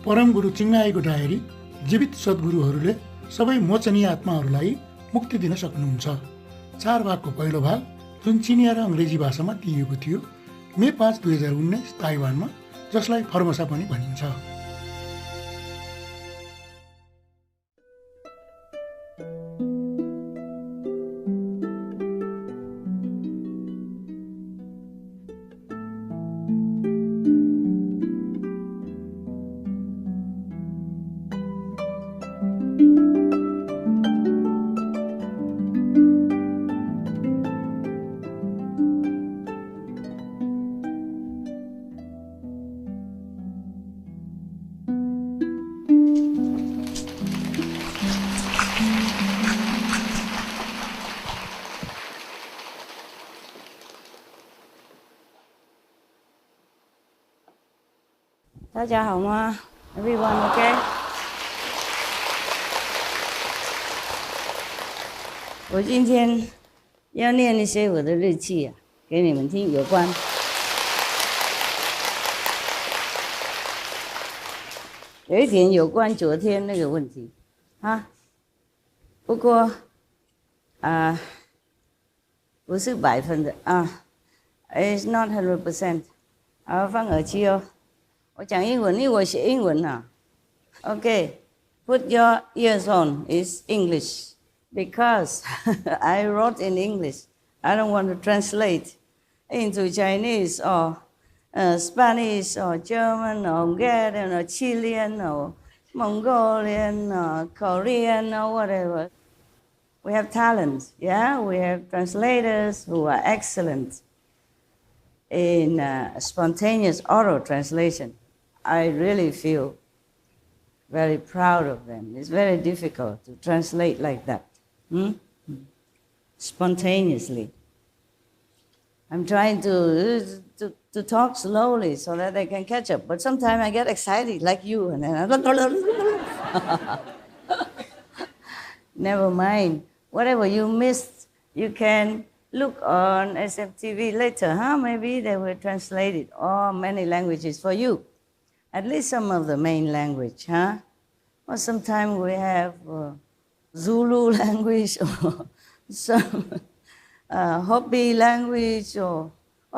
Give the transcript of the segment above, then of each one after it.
परम गुरु चिङ्घाईको डायरी जीवित सद्गुरुहरूले सबै मोचनीय आत्माहरूलाई मुक्ति दिन सक्नुहुन्छ। 4 भागको पहिलो भाग जुन चिनिया र अङ्ग्रेजी भाषामा दिइएको थियो मे 5, 2019 ताइवानमा, जसलाई फर्मोसा पनि भनिन्छ। Everyone okay? 我今天要念一些我的日记啊，给你们听，有关有一点有关昨天那个问题啊，不过不是100%啊 ，it's not 100%。好，放耳机哦。我讲英文，因为我写英文啊。Okay, put your ears on. It's English because I wrote in English. I don't want to translate into Chinese or Spanish or German or Hungarian or Chilean or Mongolian or Korean or whatever. We have talents, yeah? We have translators who are excellent in spontaneous oral translation. I really feel very proud of them. It's very difficult to translate like that, spontaneously. I'm trying to talk slowly so that they can catch up, but sometimes I get excited like you, and then never mind. Whatever you missed, you can look on SMTV later, huh? Maybe they will translate it, or many languages for you. At least some of the main language, huh? Or sometimes we have Zulu language or some Hopi language or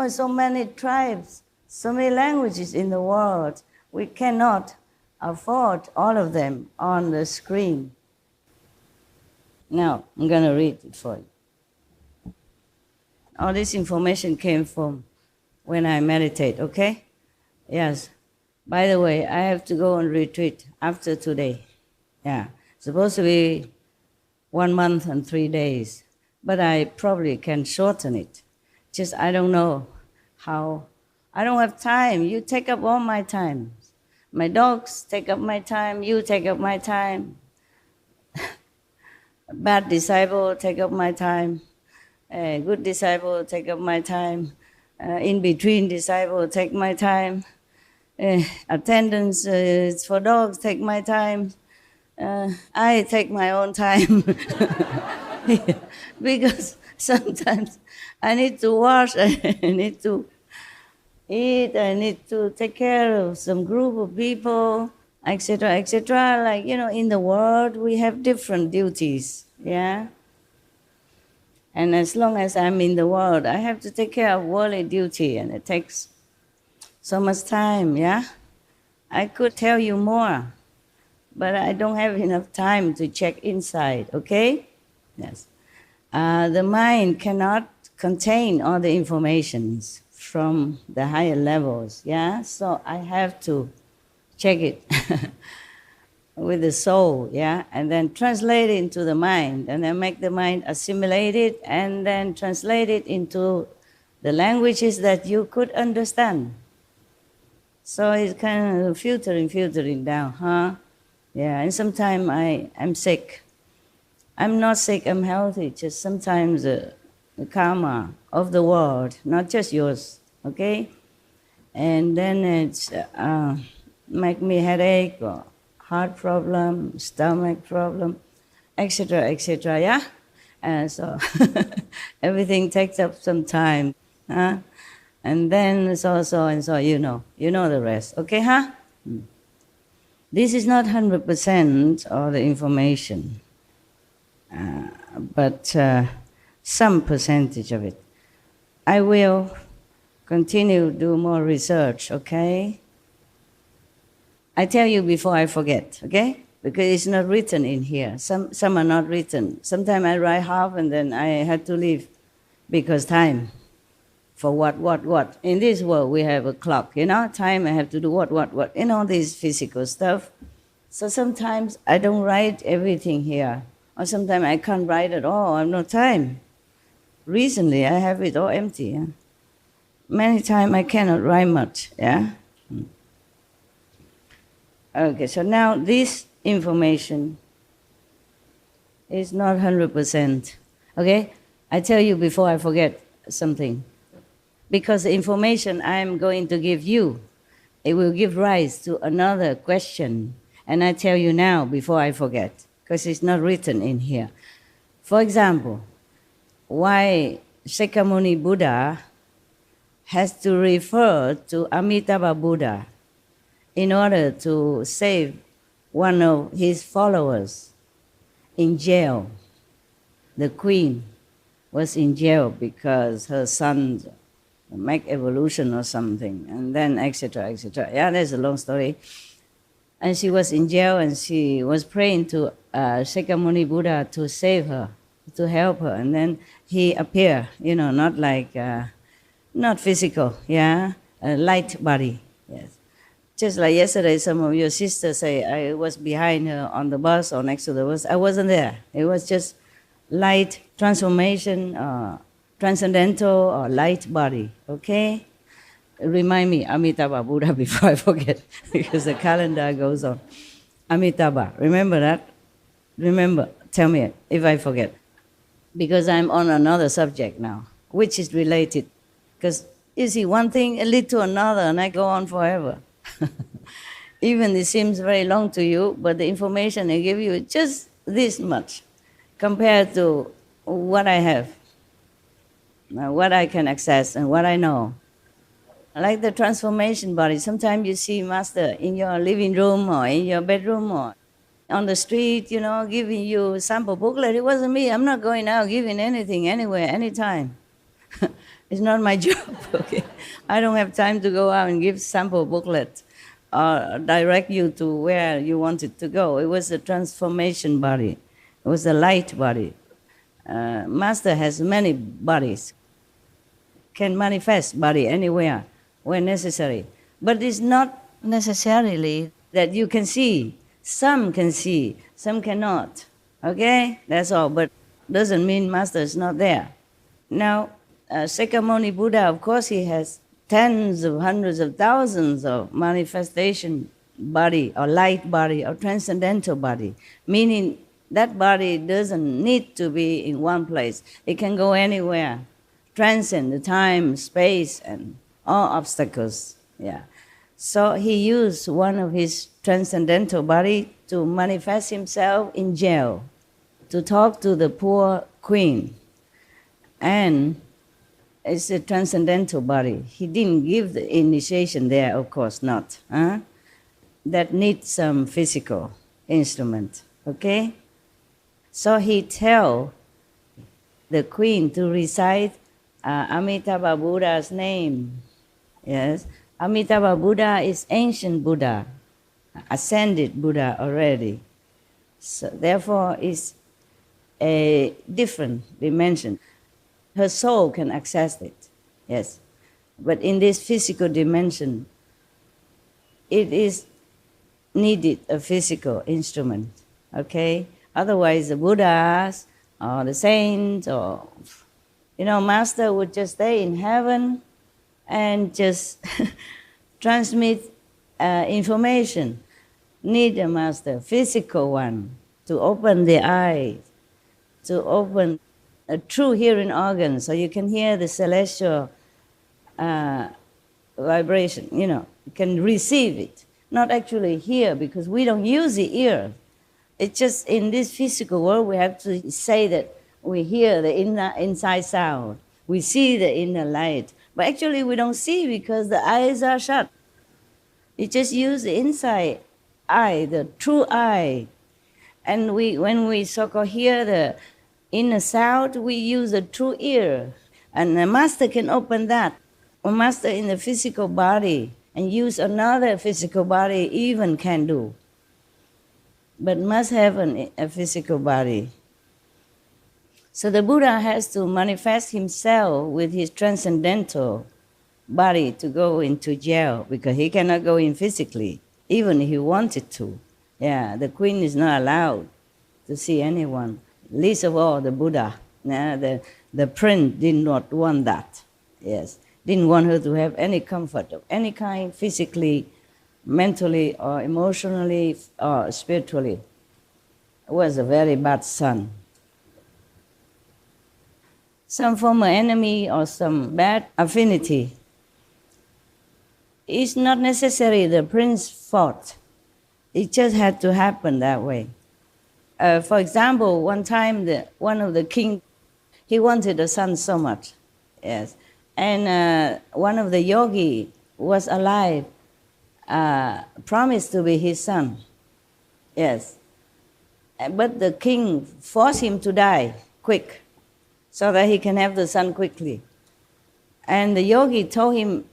so many tribes, so many languages in the world. We cannot afford all of them on the screen. Now, I'm going to read it for you. All this information came from when I meditate, okay? Yes. By the way, I have to go on retreat after today. Yeah. Supposed to be 1 month and 3 days. But I probably can shorten it. Just I don't know how. I don't have time. You take up all my time. My dogs take up my time. You take up my time. Bad disciple take up my time. Good disciple take up my time. In-between disciple take my time. Attendance for dogs take my time. I take my own time. Because sometimes I need to wash, I need to eat, I need to take care of some group of people, etc., etc. Like, in the world, we have different duties, yeah? And as long as I'm in the world, I have to take care of worldly duty, and it takes so much time, yeah? I could tell you more, but I don't have enough time to check inside, okay? Yes. The mind cannot contain all the informations from the higher levels, yeah? So I have to check it with the soul, yeah? And then translate it into the mind, and then make the mind assimilate it, and then translate it into the languages that you could understand. So it's kind of filtering down, huh? Yeah, and sometimes I'm sick. I'm not sick, I'm healthy. Just sometimes the karma of the world, not just yours, okay? And then it's make me headache or heart problem, stomach problem, etc., etc., yeah? And so everything takes up some time, huh? And then so, you know the rest, okay, huh? This is not 100% of the information, but some percentage of it. I will continue to do more research, okay? I tell you before I forget, okay? Because it's not written in here. Some are not written. Sometimes I write half and then I had to leave because time. For what? In this world we have a clock, time I have to do what, this physical stuff. So sometimes I don't write everything here. Or sometimes I can't write at all, I have no time. Recently I have it all empty. Yeah? Many times I cannot write much, yeah? Okay, so now this information is not 100%, okay? I tell you before I forget something. Because the information I am going to give you, it will give rise to another question. And I tell you now before I forget, because it's not written in here. For example, why Shakyamuni Buddha has to refer to Amitabha Buddha in order to save one of his followers in jail. The queen was in jail because her son make evolution or something, and then etc., etc. Yeah, that's a long story. And she was in jail, and she was praying to Shakyamuni Buddha to save her, to help her. And then he appeared, not like, not physical, yeah, a light body, yes. Just like yesterday, some of your sisters say, I was behind her on the bus or next to the bus. I wasn't there. It was just light transformation, transcendental or light body, okay? Remind me, Amitabha Buddha, before I forget, because the calendar goes on. Amitabha, remember that? Remember, tell me if I forget. Because I'm on another subject now, which is related. Because you see, one thing lead to another, and I go on forever. Even it seems very long to you, but the information I give you is just this much compared to what I have, what I can access and what I know. Like the transformation body, sometimes you see Master in your living room or in your bedroom or on the street, giving you sample booklet. It wasn't me. I'm not going out giving anything anywhere, anytime. It's not my job, okay? I don't have time to go out and give sample booklet or direct you to where you wanted to go. It was a transformation body. It was a light body. Master has many bodies, can manifest body anywhere when necessary. But it's not necessarily that you can see. Some can see, some cannot. Okay? That's all. But doesn't mean Master is not there. Now, Shakyamuni Buddha, of course, he has tens of hundreds of thousands of manifestation body or light body or transcendental body, meaning that body doesn't need to be in one place. It can go anywhere, transcend the time, space, and all obstacles. Yeah. So he used one of his transcendental body to manifest himself in jail, to talk to the poor queen. And it's a transcendental body. He didn't give the initiation there, of course not. That needs some physical instrument, okay? So he tell the queen to recite Amitabha Buddha's name. Yes, Amitabha Buddha is ancient Buddha, ascended Buddha already. So therefore, it's a different dimension. Her soul can access it, yes. But in this physical dimension, it is needed a physical instrument, okay? Otherwise, the Buddhas or the saints or, Master would just stay in heaven and just transmit information. Need a Master, physical one, to open the eyes, to open a true hearing organ, so you can hear the celestial vibration, you can receive it. Not actually hear, because we don't use the ear. It's just in this physical world we have to say that we hear the inside sound. We see the inner light. But actually we don't see because the eyes are shut. You just use the inside eye, the true eye. And when we so-called hear the inner sound, we use the true ear. And the master can open that. A master in the physical body and use another physical body even can do. But must have a physical body. So the Buddha has to manifest himself with his transcendental body to go into jail because he cannot go in physically, even if he wanted to. Yeah, the queen is not allowed to see anyone, least of all the Buddha. The prince did not want that. Yes, didn't want her to have any comfort of any kind, physically, mentally, or emotionally, or spiritually. It was a very bad son. Some former enemy or some bad affinity. It's not necessarily the prince's fault. It just had to happen that way. For example, one time one of the king, he wanted a son so much, yes. And one of the yogi was alive, promised to be his son, yes. But the king forced him to die quick, so that he can have the son quickly. And the yogi told him,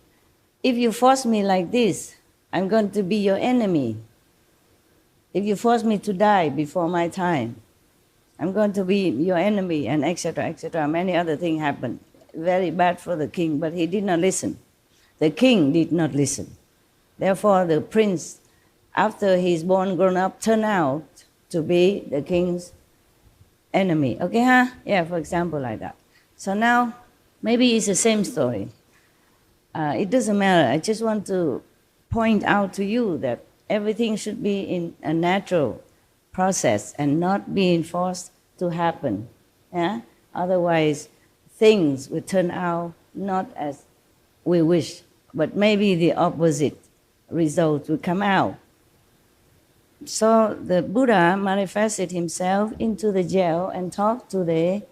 if you force me like this, I'm going to be your enemy. If you force me to die before my time, I'm going to be your enemy, and etc., etc. Many other things happened. Very bad for the king, but he did not listen. The king did not listen. Therefore, the prince, after he's born, grown up, turned out to be the king's enemy. Okay, huh? Yeah, for example, like that. So now, maybe it's the same story. It doesn't matter. I just want to point out to you that everything should be in a natural process and not being forced to happen. Yeah? Otherwise, things will turn out not as we wish, but maybe the opposite result will come out. So the Buddha manifested himself into the jail and talked to the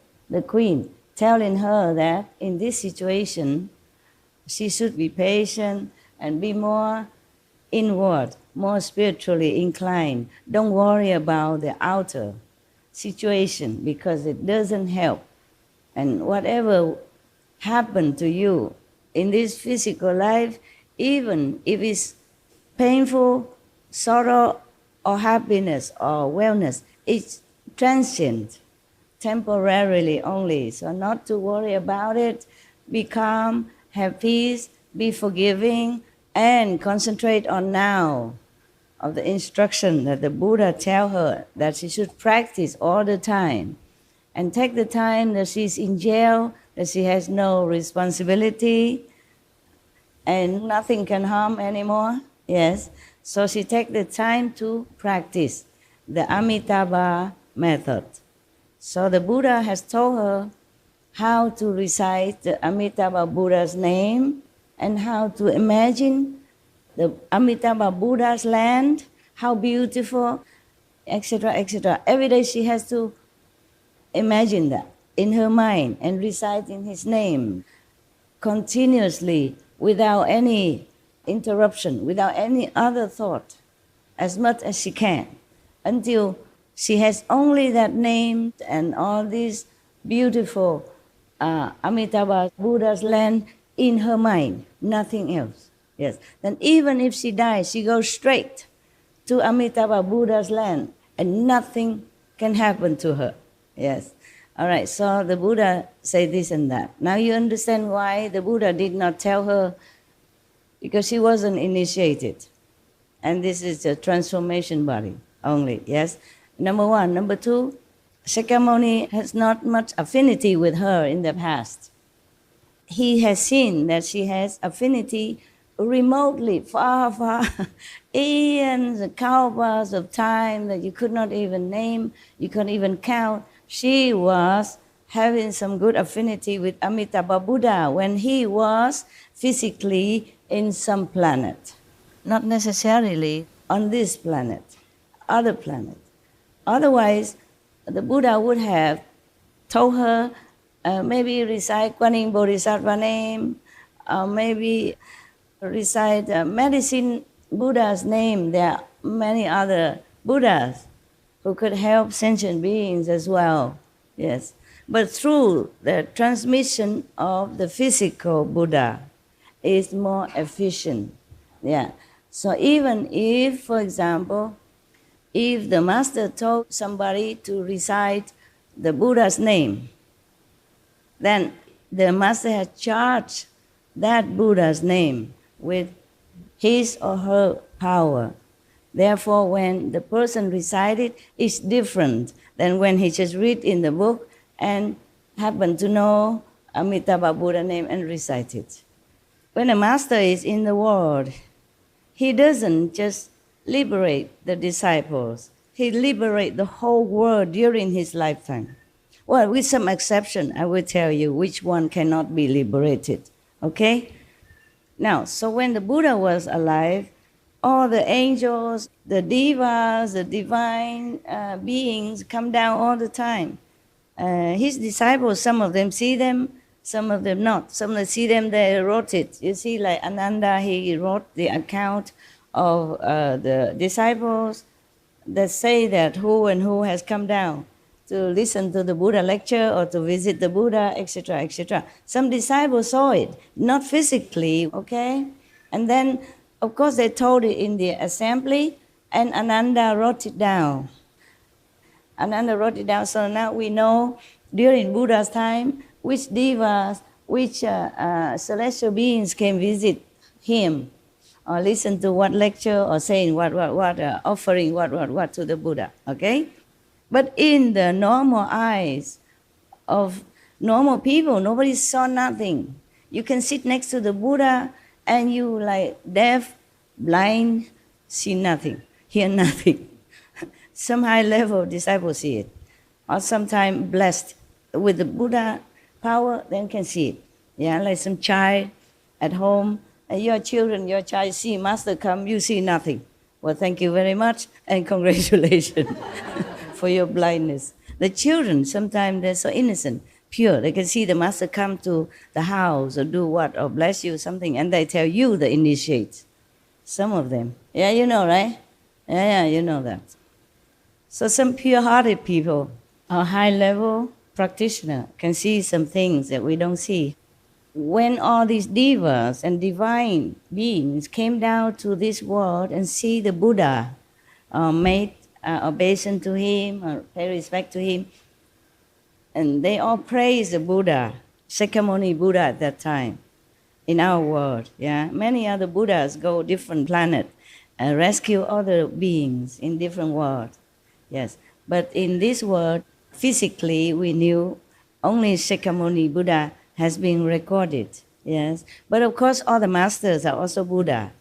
queen, telling her that in this situation, she should be patient and be more inward, more spiritually inclined. Don't worry about the outer situation because it doesn't help. And whatever happened to you in this physical life, even if it's painful, sorrow, or happiness or wellness, it's transient, temporarily only. So not to worry about it, be calm, have peace, be forgiving, and concentrate on now of the instruction that the Buddha tell her that she should practice all the time. And take the time that she's in jail, that she has no responsibility, and nothing can harm anymore. Yes. So she take the time to practice the Amitabha method. So the Buddha has told her how to recite the Amitabha Buddha's name and how to imagine the Amitabha Buddha's land, how beautiful, etc., etc. Every day she has to imagine that in her mind and recite in his name continuously without any interruption, without any other thought, as much as she can, until she has only that name and all these beautiful Amitabha Buddha's land in her mind, nothing else. Yes. Then even if she dies, she goes straight to Amitabha Buddha's land and nothing can happen to her. Yes. All right, so the Buddha said this and that. Now you understand why the Buddha did not tell her, because she wasn't initiated. And this is a transformation body only, yes? Number one. Number two, Shakyamuni has not much affinity with her in the past. He has seen that she has affinity remotely, far, far, eons, kalpas of time that you could not even name, you couldn't even count. She was having some good affinity with Amitabha Buddha when he was physically in some planet, not necessarily on this planet, other planet. Otherwise, the Buddha would have told her, maybe recite Kuan Yin Bodhisattva name, maybe recite medicine Buddha's name. There are many other Buddhas who could help sentient beings as well. Yes. But through the transmission of the physical Buddha is more efficient. Yeah. So even if, for example, if the master told somebody to recite the Buddha's name, then the master has charged that Buddha's name with his or her power. Therefore, when the person recited, it's different than when he just read in the book and happen to know Amitabha Buddha name and recite it. When a master is in the world, he doesn't just liberate the disciples. He liberates the whole world during his lifetime. Well, with some exception, I will tell you which one cannot be liberated. Okay? Now, so when the Buddha was alive, all the angels, the devas, the divine beings come down all the time. His disciples, some of them see them, some of them not. Some of them see them, they wrote it. You see, like Ananda, he wrote the account of the disciples that say that who and who has come down to listen to the Buddha lecture or to visit the Buddha, etc., etc. Some disciples saw it, not physically, okay? And then, of course, they told it in the assembly, and Ananda wrote it down. Ananda wrote it down, so now we know during Buddha's time which devas, which celestial beings can visit him or listen to what lecture or saying what, offering what to the Buddha, okay? But in the normal eyes of normal people, nobody saw nothing. You can sit next to the Buddha and you like deaf, blind, see nothing, hear nothing. Some high-level disciples see it, or sometimes blessed with the Buddha power, then can see it. Yeah, like some child at home, and your child see master come, you see nothing. Well, thank you very much, and congratulations for your blindness. The children, sometimes they're so innocent, pure. They can see the master come to the house or do what, or bless you something, and they tell you the initiate. Some of them. Yeah, you know, right? Yeah, you know that. So some pure-hearted people or high-level practitioner can see some things that we don't see. When all these devas and divine beings came down to this world and see the Buddha, made obeisance to him or pay respect to him, and they all praise the Buddha, Shakyamuni Buddha at that time, in our world. Yeah, many other Buddhas go different planet and rescue other beings in different worlds. Yes, but in this world, physically we knew only Shakyamuni Buddha has been recorded. Yes, but of course all the masters are also Buddha.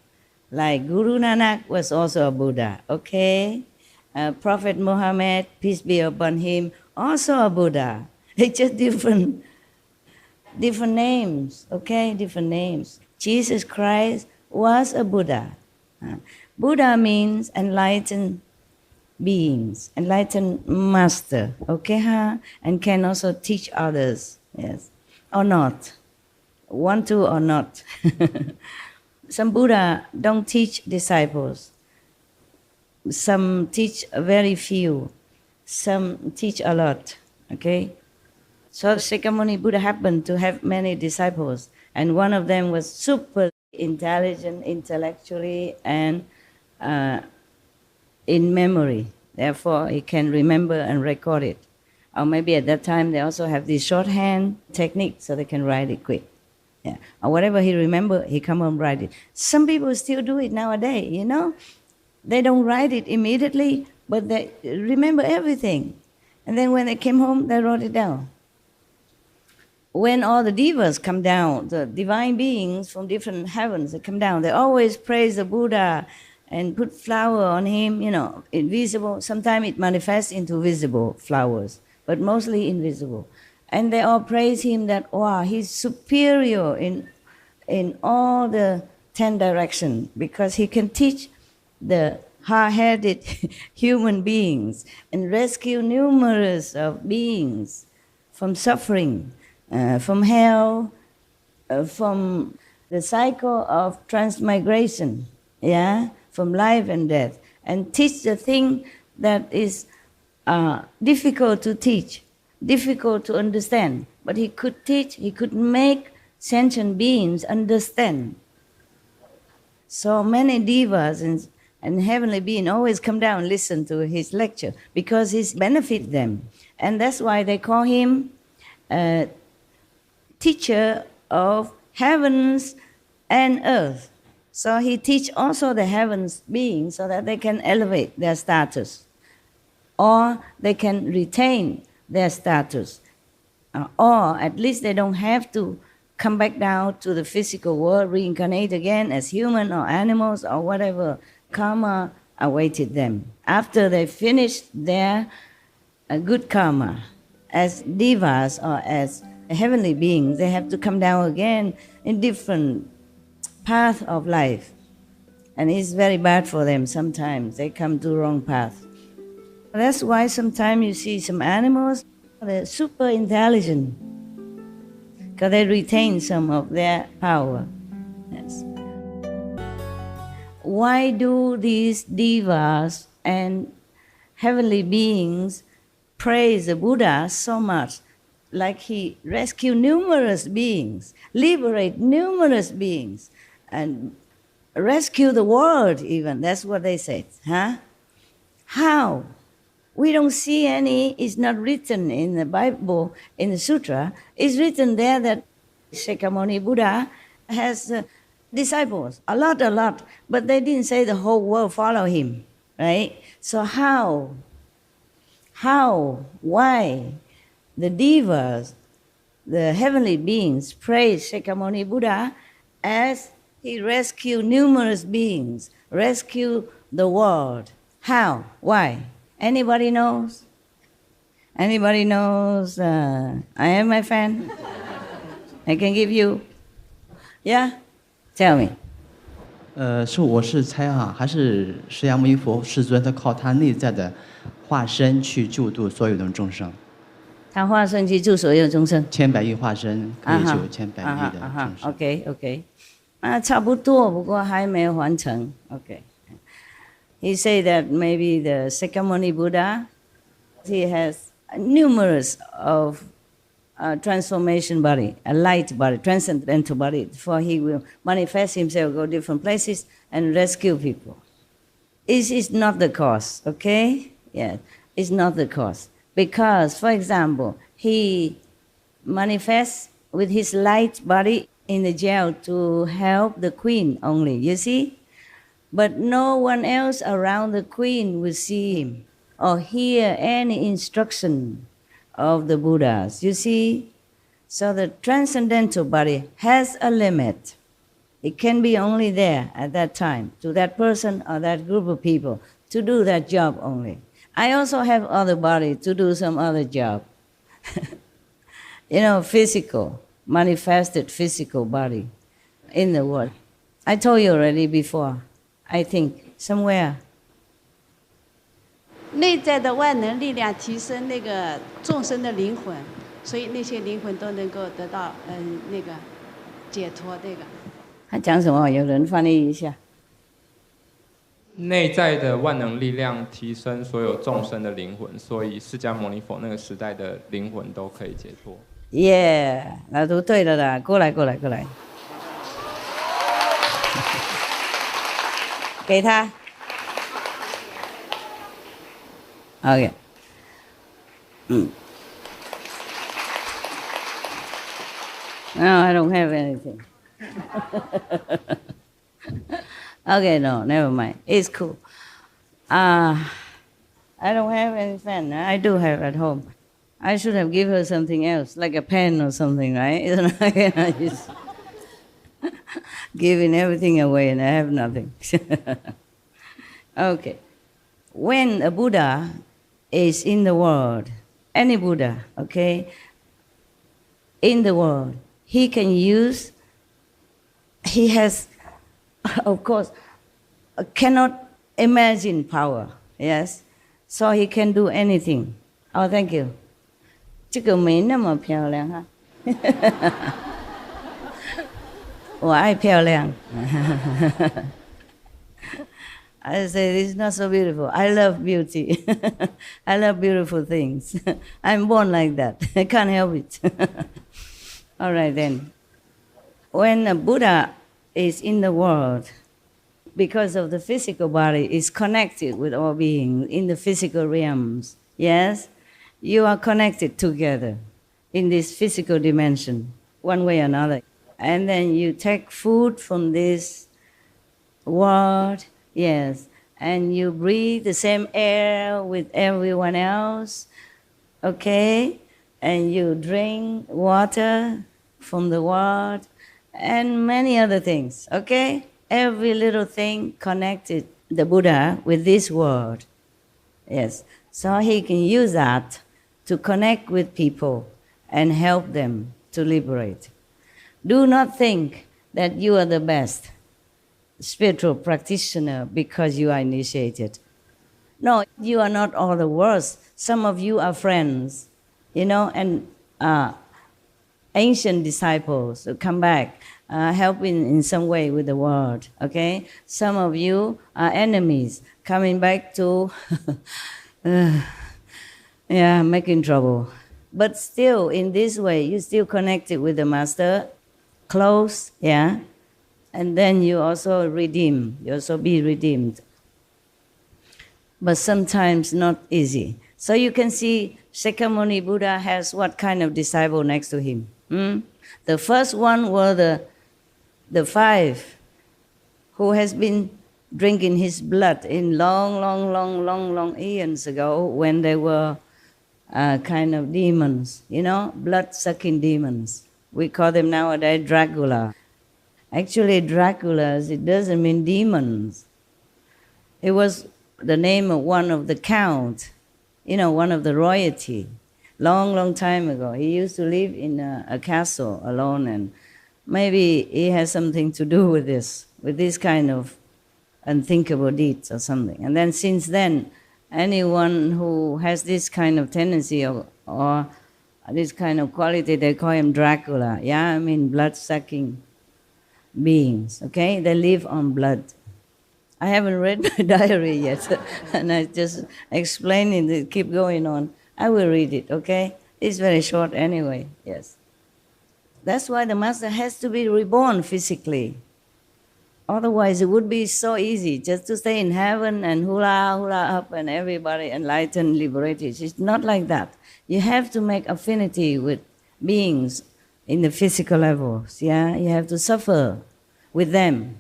Like Guru Nanak was also a Buddha. Okay, Prophet Muhammad, peace be upon him, also a Buddha. It's just different names. Okay, different names. Jesus Christ was a Buddha. Buddha means enlightened beings, enlightened master, okay, and can also teach others, yes, or not, want to or not. Some Buddha don't teach disciples. Some teach very few. Some teach a lot, okay? So Shakyamuni Buddha happened to have many disciples, and one of them was super intelligent intellectually and in memory. Therefore, he can remember and record it. Or maybe at that time they also have this shorthand technique so they can write it quick. Yeah. Or whatever he remember, he come home write it. Some people still do it nowadays, you know. They don't write it immediately, but they remember everything. And then when they came home, they wrote it down. When all the devas come down, the divine beings from different heavens, they come down, they always praise the Buddha and put flower on him, you know, invisible. Sometimes it manifests into visible flowers, but mostly invisible. And they all praise him that, wow, he's superior in all the 10 directions because he can teach the hard-headed human beings and rescue numerous of beings from suffering, from hell, from the cycle of transmigration, yeah, from life and death. and teach the thing that is difficult to teach, difficult to understand. But he could teach, he could make sentient beings understand. So many devas and heavenly beings always come down and listen to his lecture because he benefits them. And that's why they call him teacher of heavens and earth. So he teach also the heavens beings so that they can elevate their status, or they can retain their status, or at least they don't have to come back down to the physical world, reincarnate again as human or animals or whatever karma awaited them. After they finish their good karma as devas or as heavenly beings, they have to come down again in different path of life. And it's very bad for them sometimes. They come to wrong path. That's why sometimes you see some animals, they're super intelligent because they retain some of their power. Yes. Why do these devas and heavenly beings praise the Buddha so much? Like he rescued numerous beings, liberate numerous beings, and rescue the world even. That's what they said. Huh? How? We don't see any, it's not written in the Bible, in the sutra. It's written there that Shakyamuni Buddha has disciples, a lot, but they didn't say the whole world follow him, right? So how? Why? The devas, the heavenly beings, praise Shakyamuni Buddha as he rescued numerous beings, rescued the world. How? Why? Anybody knows? Anybody knows? I am my fan. I can give you. Yeah? Tell me. 我是猜哈，还是释迦牟尼佛世尊他靠他内在的化身去救度所有的众生。他化身去救所有众生。千百亿化身可以救千百亿的众生。OK， 差不多，不过还没有完成。OK。He said that maybe the Shakyamuni Buddha, he has numerous of transformation body, a light body, transcendental body, for he will manifest himself, go different places and rescue people. It's not the cause, okay? Yeah, it's not the cause. Because, for example, he manifests with his light body in the jail to help the queen only, you see? But no one else around the queen will see him or hear any instruction of the Buddhas, you see? So the transcendental body has a limit. It can be only there at that time, to that person or that group of people, to do that job only. I also have other body to do some other job. Physical, manifested physical body in the world. I told you already before, I think, somewhere. 内在的万能力量提升那个众生的灵魂，所以那些灵魂都能够得到那个解脱。这个他讲什么？有人翻译一下。内在的万能力量提升所有众生的灵魂，所以释迦牟尼佛那个时代的灵魂都可以解脱。耶，那都对了啦！过来。给他。OK。No, I don't have anything. Okay, no, never mind. It's cool. I don't have any pen. I do have at home. I should have given her something else, like a pen or something, right? I just giving everything away and I have nothing. Okay. When a Buddha is in the world, any Buddha, okay, in the world, he has, of course, cannot imagine power, yes? So he can do anything. Oh, thank you. 这个没那么漂亮哈。我爱漂亮。I say, it's not so beautiful. I love beauty. I love beautiful things. I'm born like that. I can't help it. All right then. When a Buddha is in the world, because of the physical body, is connected with all beings in the physical realms. Yes? You are connected together in this physical dimension, one way or another. And then you take food from this world, yes, and you breathe the same air with everyone else, okay? And you drink water from the world, and many other things, okay? Every little thing connected the Buddha with this world, yes. So he can use that to connect with people and help them to liberate. Do not think that you are the best spiritual practitioner because you are initiated. No, you are not all the worst. Some of you are friends, and ancient disciples who come back, helping in some way with the world, okay? Some of you are enemies coming back to, making trouble. But still, in this way, you still connected with the Master, close, yeah? And then you also redeem, you also be redeemed. But sometimes not easy. So you can see Shakyamuni Buddha has what kind of disciple next to him? The first one were the 5 who has been drinking his blood in long eons ago when they were kind of demons, blood-sucking demons. We call them nowadays Dracula. Actually, Draculas, it doesn't mean demons. It was the name of one of the count, one of the royalty. Long time ago. He used to live in a castle alone, and maybe he has something to do with this kind of unthinkable deeds or something. And then since then, anyone who has this kind of tendency or this kind of quality, they call him Dracula. Yeah, I mean blood-sucking beings, okay? They live on blood. I haven't read my diary yet, and I just explaining it, keep going on. I will read it, okay? It's very short anyway, yes. That's why the Master has to be reborn physically. Otherwise, it would be so easy just to stay in heaven and hula up and everybody enlightened, liberated. It's not like that. You have to make affinity with beings in the physical levels, yeah? You have to suffer with them,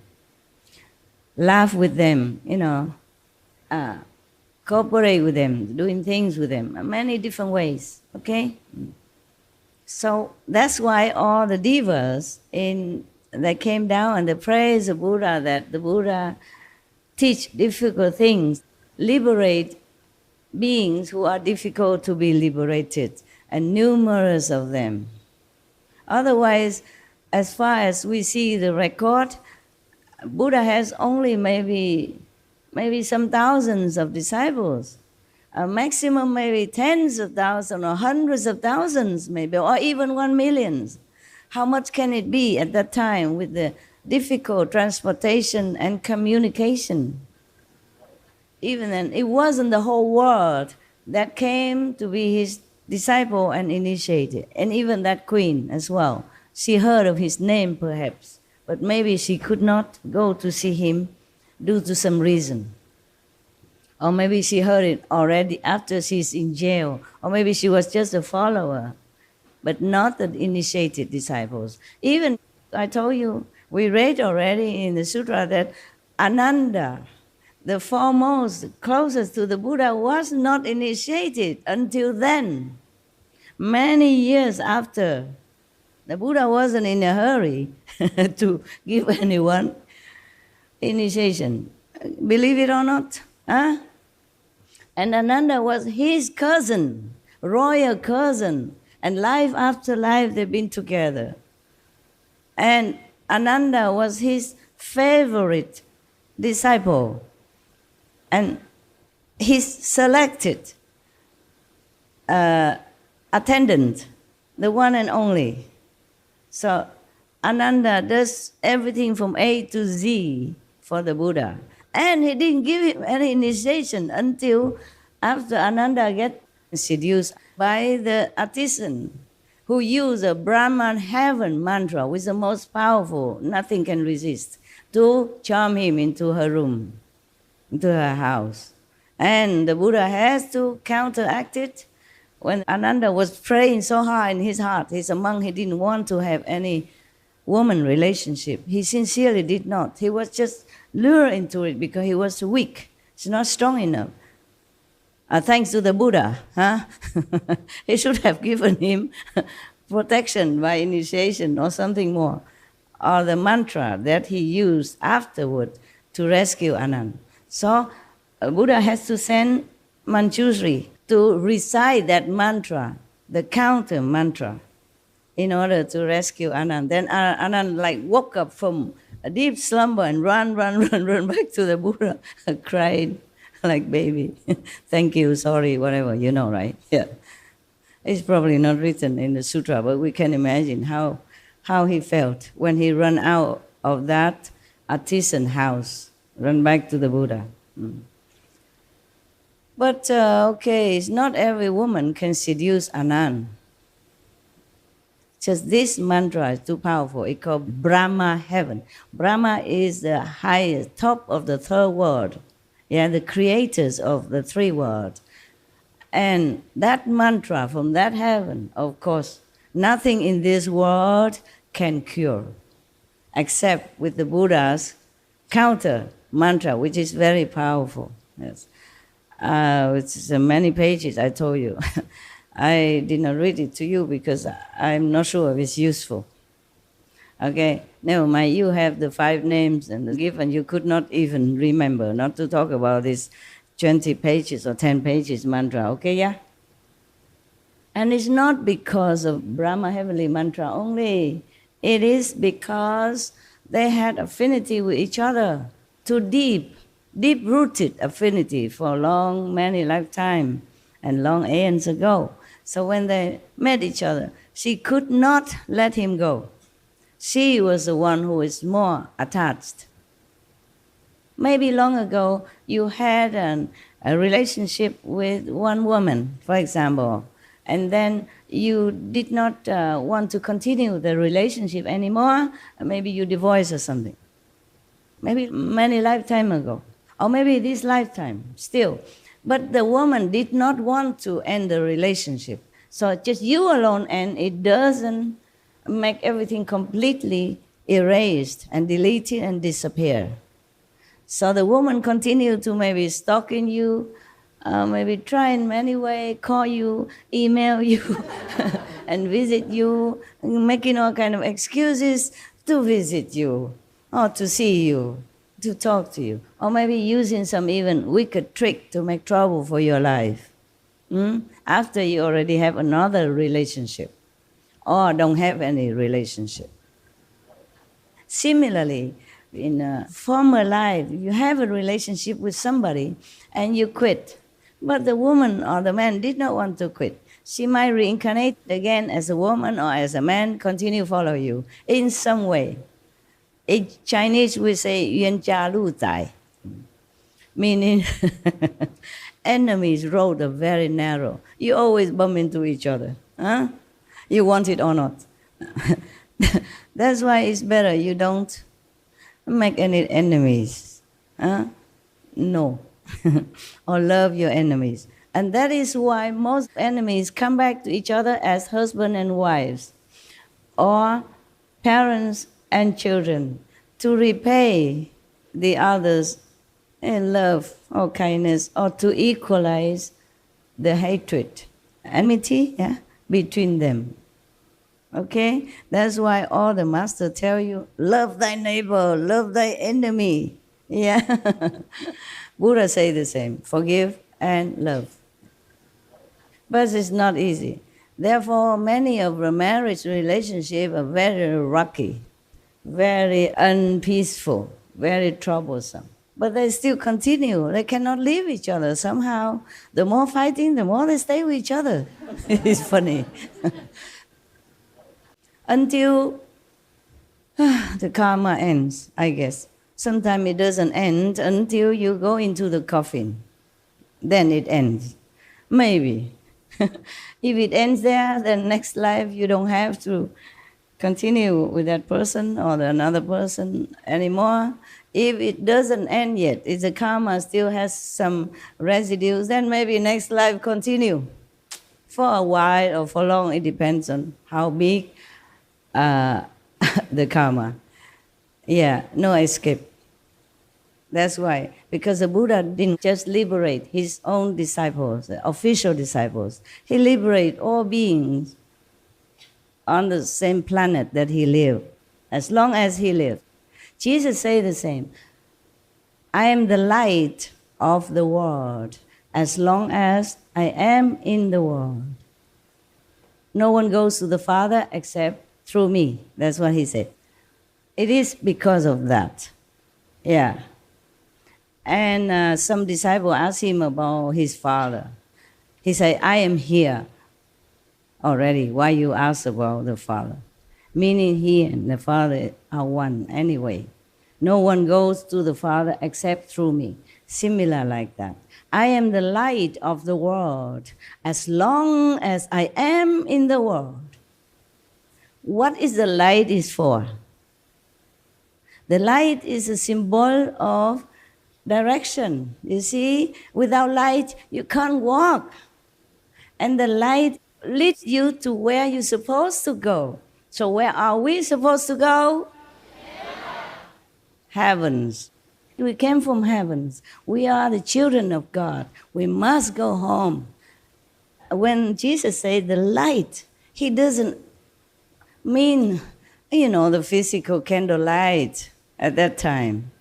laugh with them, cooperate with them, doing things with them, many different ways, okay? So that's why all the devas they came down and they praised the Buddha, that the Buddha teach difficult things, liberate beings who are difficult to be liberated, and numerous of them. Otherwise, as far as we see the record, Buddha has only maybe some thousands of disciples, a maximum maybe tens of thousands or hundreds of thousands maybe, or even 1 million. How much can it be at that time with the difficult transportation and communication? Even then, it wasn't the whole world that came to be his disciple and initiated, and even that queen as well. She heard of his name perhaps, but maybe she could not go to see him due to some reason. Or maybe she heard it already after she's in jail, or maybe she was just a follower, but not the initiated disciples. Even, I told you, we read already in the sutra that Ananda, the foremost, closest to the Buddha, was not initiated until then. Many years after, the Buddha wasn't in a hurry to give anyone initiation. Believe it or not, huh? And Ananda was his cousin, royal cousin, and life after life they've been together. And Ananda was his favorite disciple, and his selected attendant, the one and only. So Ananda does everything from A to Z for the Buddha. And he didn't give him any initiation until after Ananda get seduced by the artisan who used a Brahman heaven mantra, which is the most powerful, nothing can resist, to charm him into her room, into her house. And the Buddha has to counteract it. When Ananda was praying so hard in his heart, he's a monk, he didn't want to have any woman relationship. He sincerely did not. He was just lured into it because he was weak. He's not strong enough. Thanks to the Buddha, huh? He should have given him protection by initiation or something more, or the mantra that he used afterward to rescue Anand. So Buddha has to send Manjushri to recite that mantra, the counter mantra, in order to rescue Anand. Then Anand woke up from a deep slumber and run back to the Buddha, crying like baby. Thank you, sorry, whatever, you know, right? Yeah. It's probably not written in the sutra, but we can imagine how he felt when he ran out of that artisan house, run back to the Buddha. But okay, not every woman can seduce Anand. Just this mantra is too powerful. It's called Brahma heaven. Brahma is the highest, top of the third world. Yeah, the creators of the three worlds. And that mantra from that heaven, of course, nothing in this world can cure, except with the Buddha's counter mantra, which is very powerful. Yes. It's many pages, I told you. I did not read it to you because I'm not sure if it's useful. Okay, never mind, you have the 5 names and the gift, and you could not even remember, not to talk about this 20 pages or 10 pages mantra, okay, yeah? And it's not because of Brahma heavenly mantra only. It is because they had affinity with each other, too deep-rooted affinity for long, many lifetimes and long aeons ago. So when they met each other, she could not let him go. She was the one who is more attached. Maybe long ago you had a relationship with one woman, for example, and then you did not want to continue the relationship anymore. Maybe you divorced or something. Maybe many lifetimes ago, or maybe this lifetime still. But the woman did not want to end the relationship. So just you alone, and it doesn't make everything completely erased and deleted and disappear. So the woman continued to maybe stalking you, maybe try in many ways, call you, email you, and visit you, making all kind of excuses to visit you, or to see you, to talk to you, or maybe using some even wicked trick to make trouble for your life, after you already have another relationship, or don't have any relationship. Similarly, in a former life, you have a relationship with somebody and you quit. But the woman or the man did not want to quit. She might reincarnate again as a woman or as a man, continue follow you in some way. In Chinese, we say, 冤家路窄, meaning enemies' road are very narrow. You always bump into each other. Huh? You want it or not. That's why it's better you don't make any enemies. Huh? No. Or love your enemies. And that is why most enemies come back to each other as husband and wives, or parents and children, to repay the others in love or kindness, or to equalize the hatred, enmity, between them. Okay? That's why all the masters tell you, love thy neighbor, love thy enemy. Yeah. Buddha say the same, forgive and love. But it's not easy. Therefore, many of the marriage relationships are very rocky, very unpeaceful, very troublesome. But they still continue. They cannot leave each other. Somehow, the more fighting, the more they stay with each other. It's funny. Until the karma ends, I guess. Sometimes it doesn't end until you go into the coffin. Then it ends. Maybe. If it ends there, then next life you don't have to continue with that person or another person anymore. If it doesn't end yet, if the karma still has some residues, then maybe next life continue. For a while or for long, it depends on how big the karma. Yeah, no escape. That's why, because the Buddha didn't just liberate his own disciples, the official disciples. He liberated all beings on the same planet that he lived, as long as he lived. Jesus said the same. I am the light of the world, as long as I am in the world. No one goes to the Father except through me. That's what he said. It is because of that. Yeah. And some disciple asked him about his father. He said, I am here already. Why you ask about the Father? Meaning he and the Father are one anyway. No one goes to the Father except through me. Similar like that. I am the light of the world as long as I am in the world. What is the light is for? The light is a symbol of direction. You see, without light, you can't walk. And the light leads you to where you're supposed to go. So where are we supposed to go? Heavens. We came from heavens. We are the children of God. We must go home. When Jesus said the light, he doesn't mean, the physical candlelight at that time.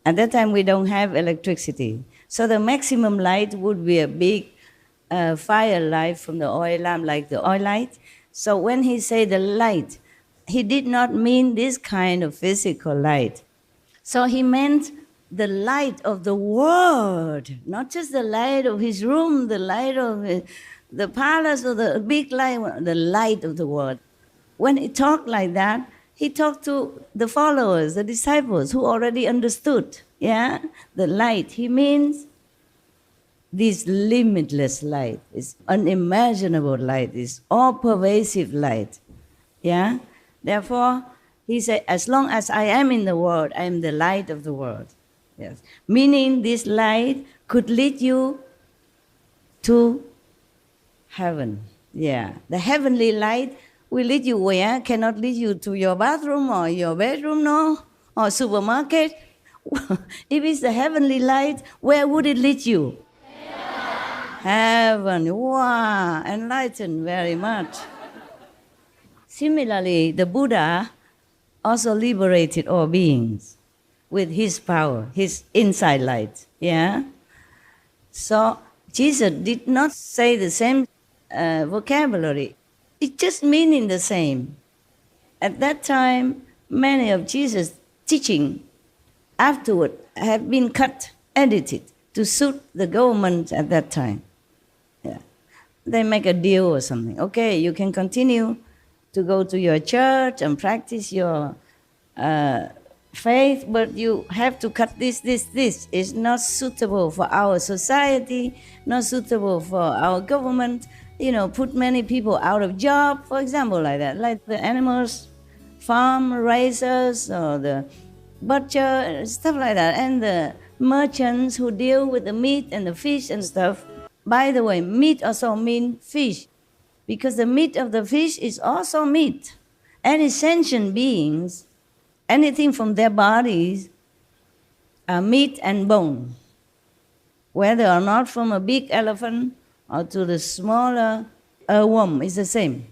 At that time, we don't have electricity. So the maximum light would be a big fire light from the oil lamp, like the oil light. So when he said the light, he did not mean this kind of physical light. So he meant the light of the world, not just the light of his room, the light of the palace or the big light, the light of the world. When he talked like that, he talked to the followers, the disciples, who already understood, the light. He means this limitless light, this unimaginable light, this all-pervasive light, Therefore, he said, as long as I am in the world, I am the light of the world. Yes. Meaning this light could lead you to heaven. Yeah. The heavenly light will lead you where? Cannot lead you to your bathroom or your bedroom, no? Or supermarket. If it's the heavenly light, where would it lead you? Heaven. Wow. Enlightened very much. Similarly, the Buddha also liberated all beings with his power, his inside light. So Jesus did not say the same vocabulary. It just meaning the same. At that time, many of Jesus' teaching afterward have been cut, edited to suit the government at that time. They make a deal or something. Okay, you can continue to go to your church and practice your faith, but you have to cut this. It's not suitable for our society, not suitable for our government. Put many people out of job, for example, like that. Like the animals, farm raisers, or the butcher, stuff like that. And the merchants who deal with the meat and the fish and stuff. By the way, meat also means fish, because the meat of the fish is also meat. Any sentient beings, anything from their bodies are meat and bone, whether or not from a big elephant or to the smaller worm, it's the same.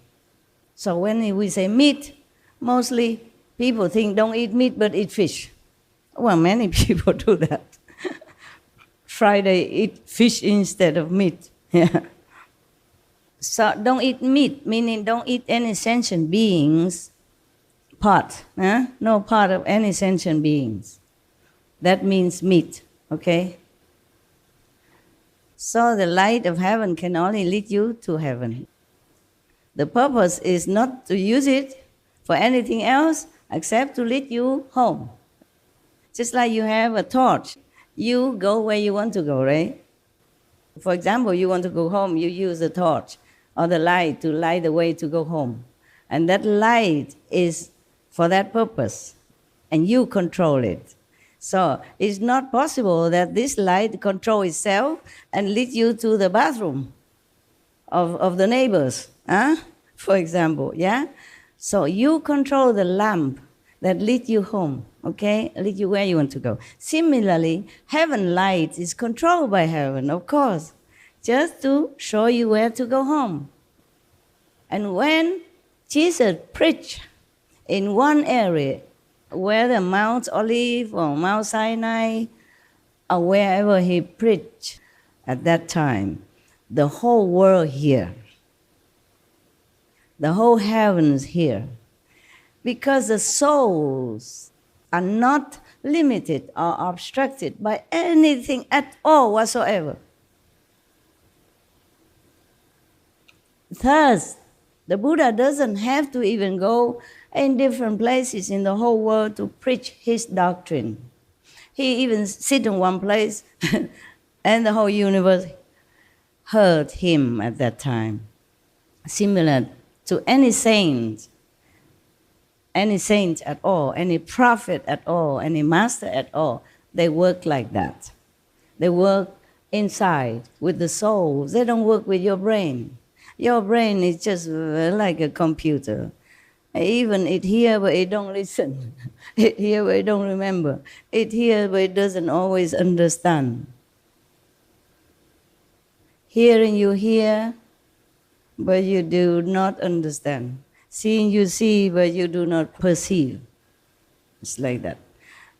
So when we say meat, mostly people think don't eat meat but eat fish. Well, many people do that. Friday eat fish instead of meat. So don't eat meat, meaning don't eat any sentient beings part. No part of any sentient beings. That means meat, okay? So the light of heaven can only lead you to heaven. The purpose is not to use it for anything else except to lead you home. Just like you have a torch, you go where you want to go, right? For example, you want to go home, you use the torch or the light to light the way to go home. And that light is for that purpose, and you control it. So it's not possible that this light control itself and lead you to the bathroom of the neighbors, huh? For example, yeah? So you control the lamp that lead you home, okay? Lead you where you want to go. Similarly, heaven light is controlled by heaven, of course, just to show you where to go home. And when Jesus preached in one area, whether Mount Olive or Mount Sinai, or wherever he preached at that time, the whole world here, the whole heavens here, because the souls are not limited or obstructed by anything at all whatsoever. Thus, the Buddha doesn't have to even go in different places in the whole world to preach his doctrine. He even sit in one place and the whole universe heard him at that time. Similar to any saint at all, any prophet at all, any master at all, they work like that. They work inside with the soul. They don't work with your brain. Your brain is just like a computer. Even it hear, but it don't listen. It hear, but it don't remember. It hear, but it doesn't always understand. Hearing you hear, but you do not understand. Seeing you see, but you do not perceive. It's like that.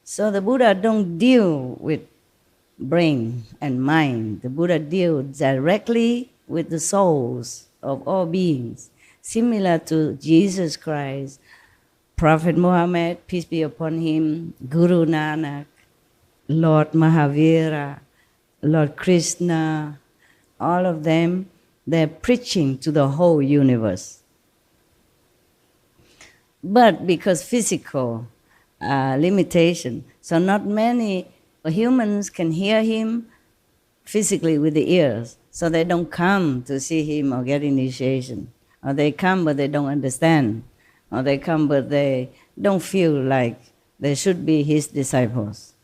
So the Buddha don't deal with brain and mind. The Buddha deals directly with the souls of all beings, similar to Jesus Christ, Prophet Muhammad, peace be upon him, Guru Nanak, Lord Mahavira, Lord Krishna, all of them, they're preaching to the whole universe. But because physical limitation, so not many humans can hear him physically with the ears, so they don't come to see him or get initiation. Or they come but they don't understand. Or they come but they don't feel like they should be his disciples.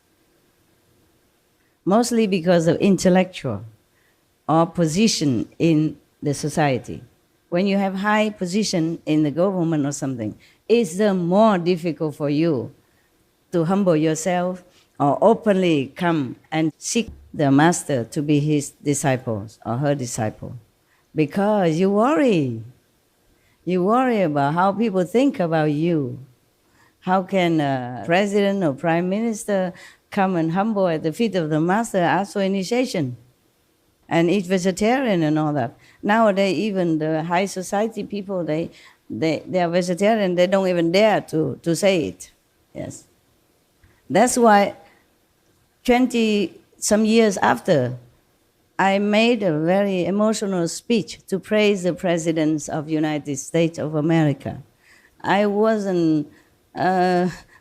Mostly because of intellectual or position in the society. When you have high position in the government or something, it's more difficult for you to humble yourself or openly come and seek the master to be his disciples or her disciple. Because you worry. You worry about how people think about you. How can a president or prime minister come and humble at the feet of the master, ask for initiation, and eat vegetarian and all that? Nowadays, even the high society people, they are vegetarian. They don't even dare to say it. Yes, that's why 20-some years after, I made a very emotional speech to praise the presidents of United States of America. I wasn't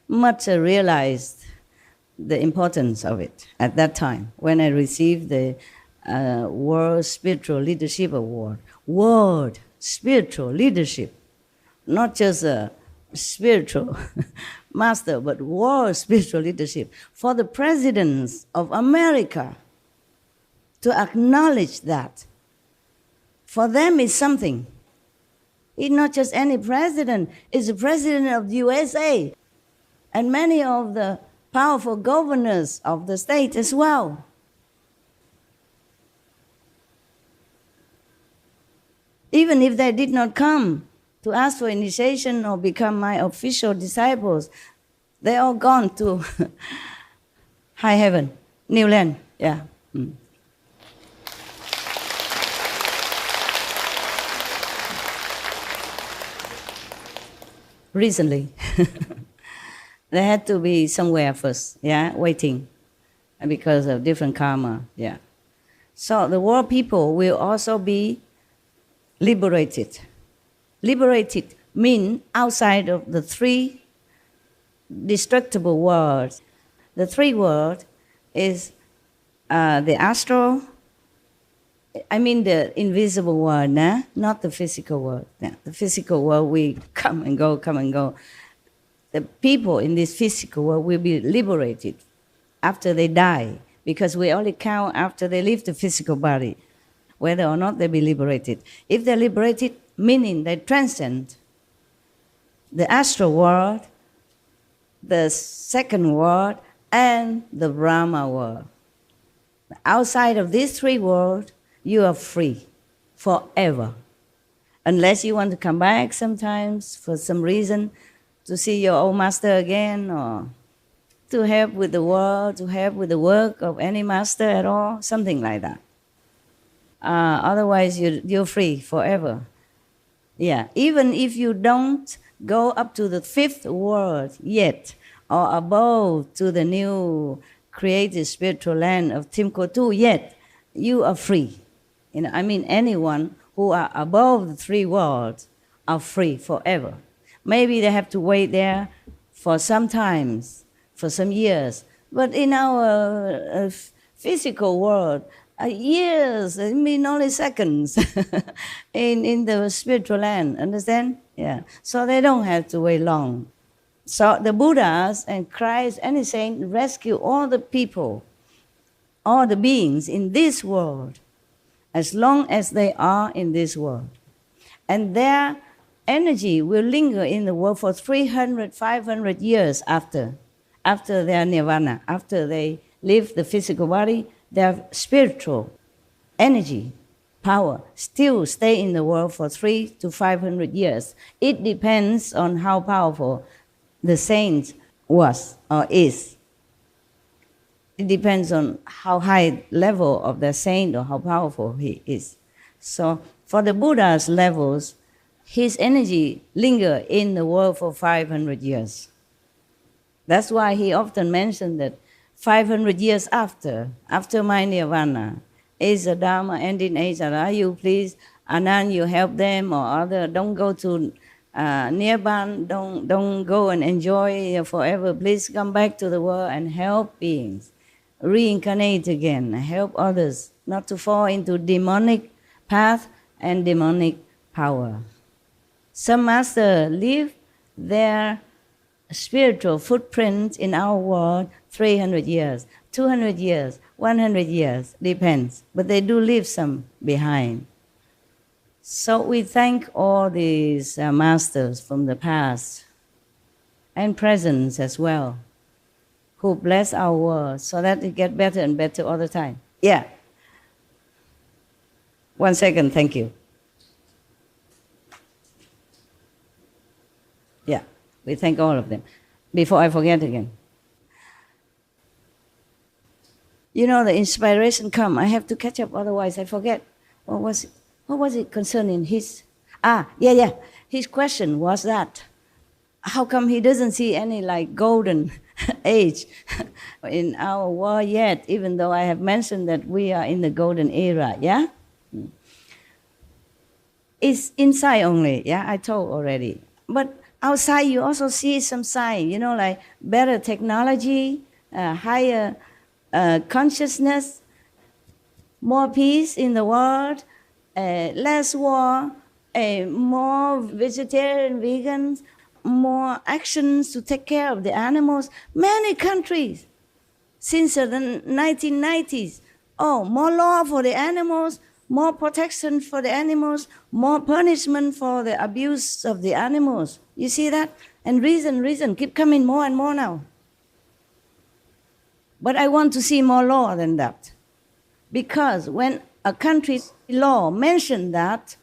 much realized the importance of it at that time when I received the World Spiritual Leadership Award. World Spiritual Leadership, not just a spiritual master, but world spiritual leadership for the presidents of America. To acknowledge that, for them is something. It's not just any president, it's the president of the USA and many of the powerful governors of the state as well. Even if they did not come to ask for initiation or become my official disciples, they all gone to high heaven, new land, yeah. Recently, they had to be somewhere first, yeah, waiting, because of different karma, yeah. So the world people will also be liberated. Liberated means outside of the three destructible worlds. The three world is the astral, I mean the invisible world, nah? Not the physical world. Nah. The physical world, we come and go, come and go. The people in this physical world will be liberated after they die, because we only count after they leave the physical body, whether or not they be liberated. If they're liberated, meaning they transcend the astral world, the second world, and the Brahma world. Outside of these three worlds, you are free forever. Unless you want to come back sometimes for some reason to see your old master again, or to help with the world, to help with the work of any master at all, something like that. Otherwise, you're free forever. Yeah, even if you don't go up to the fifth world yet, or above to the new created spiritual land of Timbuktu yet, you are free. You know, I mean, anyone who are above the three worlds are free forever. Maybe they have to wait there for some times, for some years. But in our physical world, years, I mean only seconds in the spiritual land, understand? Yeah. So they don't have to wait long. So the Buddhas and Christ and His saints rescue all the people, all the beings in this world, as long as they are in this world. And their energy will linger in the world for 300, 500 years after their nirvana, after they leave the physical body. Their spiritual energy, power, still stay in the world for 300 to 500 years. It depends on how powerful the saint was or is. It depends on how high level of the saint or how powerful he is. So for the Buddha's levels, his energy linger in the world for 500 years. That's why he often mentioned that 500 years after my nirvana, is the Dharma ending age. Are you please, Anand, you help them, or other, don't go to Nirvana, don't go and enjoy forever. Please come back to the world and help beings, reincarnate again, help others not to fall into demonic path and demonic power. Some masters leave their spiritual footprint in our world 300 years, 200 years, 100 years, depends. But they do leave some behind. So we thank all these masters from the past and present as well, who bless our world so that it gets better and better all the time. Yeah. 1 second, thank you. Yeah, we thank all of them. Before I forget again. You know, the inspiration come. I have to catch up, otherwise I forget. What was it concerning his... His question was that, how come he doesn't see any like golden age in our world yet, even though I have mentioned that we are in the golden era, yeah? It's inside only, yeah, I told already. But outside you also see some sign, you know, like better technology, higher consciousness, more peace in the world, less war, more vegetarian, vegans, more actions to take care of the animals. Many countries since the 1990s, more law for the animals, more protection for the animals, more punishment for the abuse of the animals. You see that? And reason keep coming more and more now. But I want to see more law than that. Because when a country's law mentions that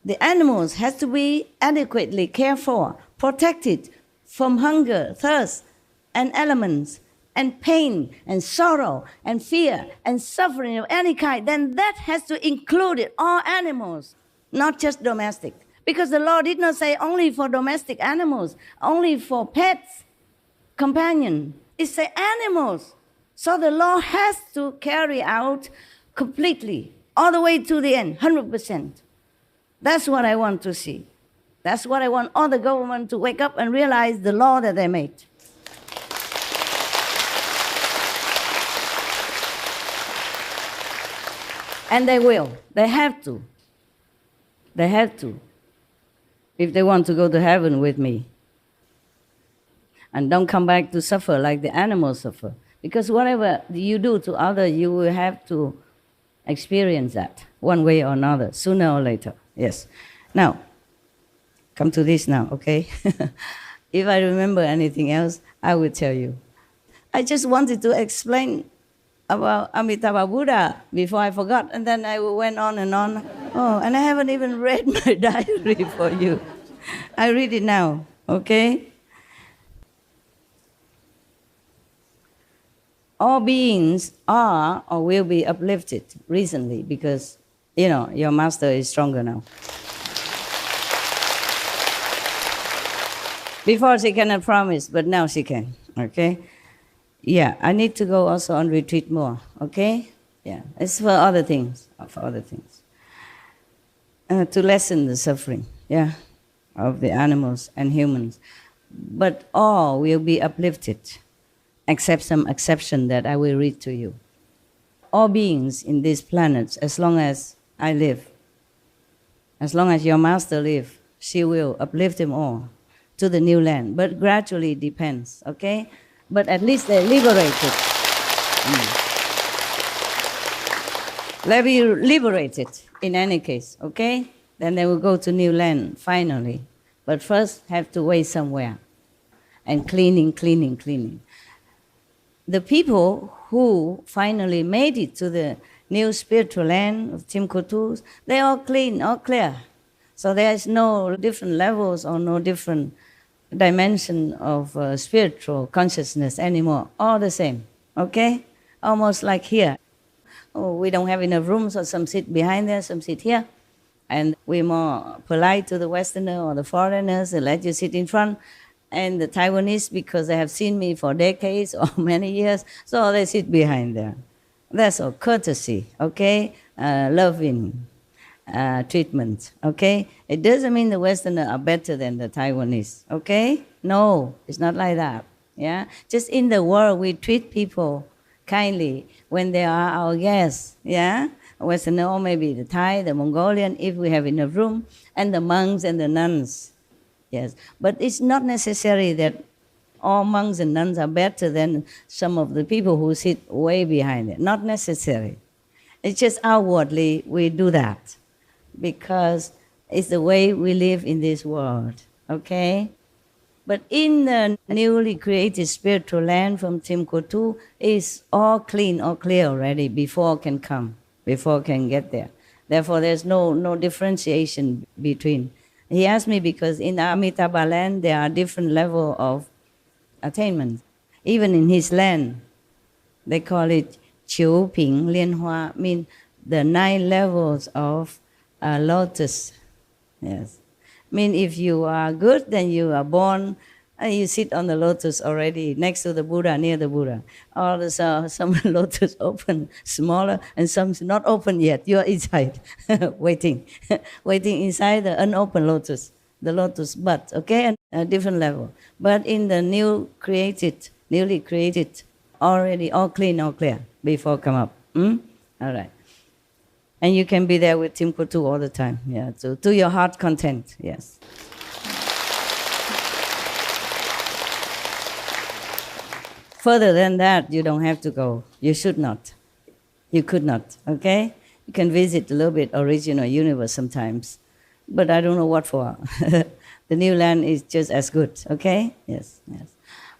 the animals has to be adequately cared for, protected from hunger, thirst, and elements, and pain, and sorrow, and fear, and suffering of any kind, then that has to include all animals, not just domestic. Because the law did not say only for domestic animals, only for pets, companion. It says animals. So the law has to carry out completely, all the way to the end, 100%. That's what I want to see. That's what I want all the government to wake up and realize the law that they made. And they will. They have to. They have to. If they want to go to heaven with me. And don't come back to suffer like the animals suffer. Because whatever you do to others, you will have to experience that one way or another, sooner or later. Yes. Now, come to this now, okay? If I remember anything else, I will tell you. I just wanted to explain about Amitabha Buddha before I forgot, and then I went on and on. Oh, and I haven't even read my diary for you. I read it now, okay? All beings are or will be uplifted recently because, your master is stronger now. Before she cannot promise, but now she can, okay? Yeah, I need to go also on retreat more, okay? Yeah, it's for other things, to lessen the suffering, yeah, of the animals and humans. But all will be uplifted, except some exception that I will read to you. All beings in these planets, as long as I live, as long as your master lives, she will uplift them all to the new land. But gradually it depends, okay? But at least they're liberated. They'll be liberated in any case, okay? Then they will go to new land, finally. But first have to wait somewhere. And cleaning. The people who finally made it to the new spiritual land of Timkotu, they all clean, all clear. So there is no different levels or no different dimension of spiritual consciousness anymore. All the same, okay? Almost like here. Oh, we don't have enough room, so some sit behind there, some sit here. And we're more polite to the Westerner or the foreigners, they let you sit in front. And the Taiwanese, because they have seen me for decades or many years, so they sit behind there. That's all courtesy, okay? Loving treatment, okay? It doesn't mean the Westerners are better than the Taiwanese, okay? No, it's not like that, yeah? Just in the world, we treat people kindly when they are our guests, yeah? Westerner, or maybe the Thai, the Mongolian, if we have enough room, and the monks and the nuns. Yes, but it's not necessary that all monks and nuns are better than some of the people who sit way behind it. Not necessary. It's just outwardly we do that because it's the way we live in this world, okay? But in the newly created spiritual land from Timkotu, it's all clean, all clear already before can come, before can get there. Therefore, there's no differentiation between. He asked me because in Amitabha land, there are different levels of attainment. Even in his land, they call it Chiu Ping Lian Hua, mean the 9 levels of lotus. Yes. Mean if you are good, then you are born, you sit on the lotus already next to the Buddha, near the Buddha. Or there's some lotus open, smaller, and some not open yet. You are inside, waiting inside the unopened lotus, the lotus bud, okay, and a different level. But in the newly created, already all clean, all clear before come up. All right. And you can be there with Timkotu all the time, yeah, to your heart content, yes. Further than that, you don't have to go. You should not. You could not, okay? You can visit a little bit original universe sometimes, but I don't know what for. The new land is just as good, okay? Yes.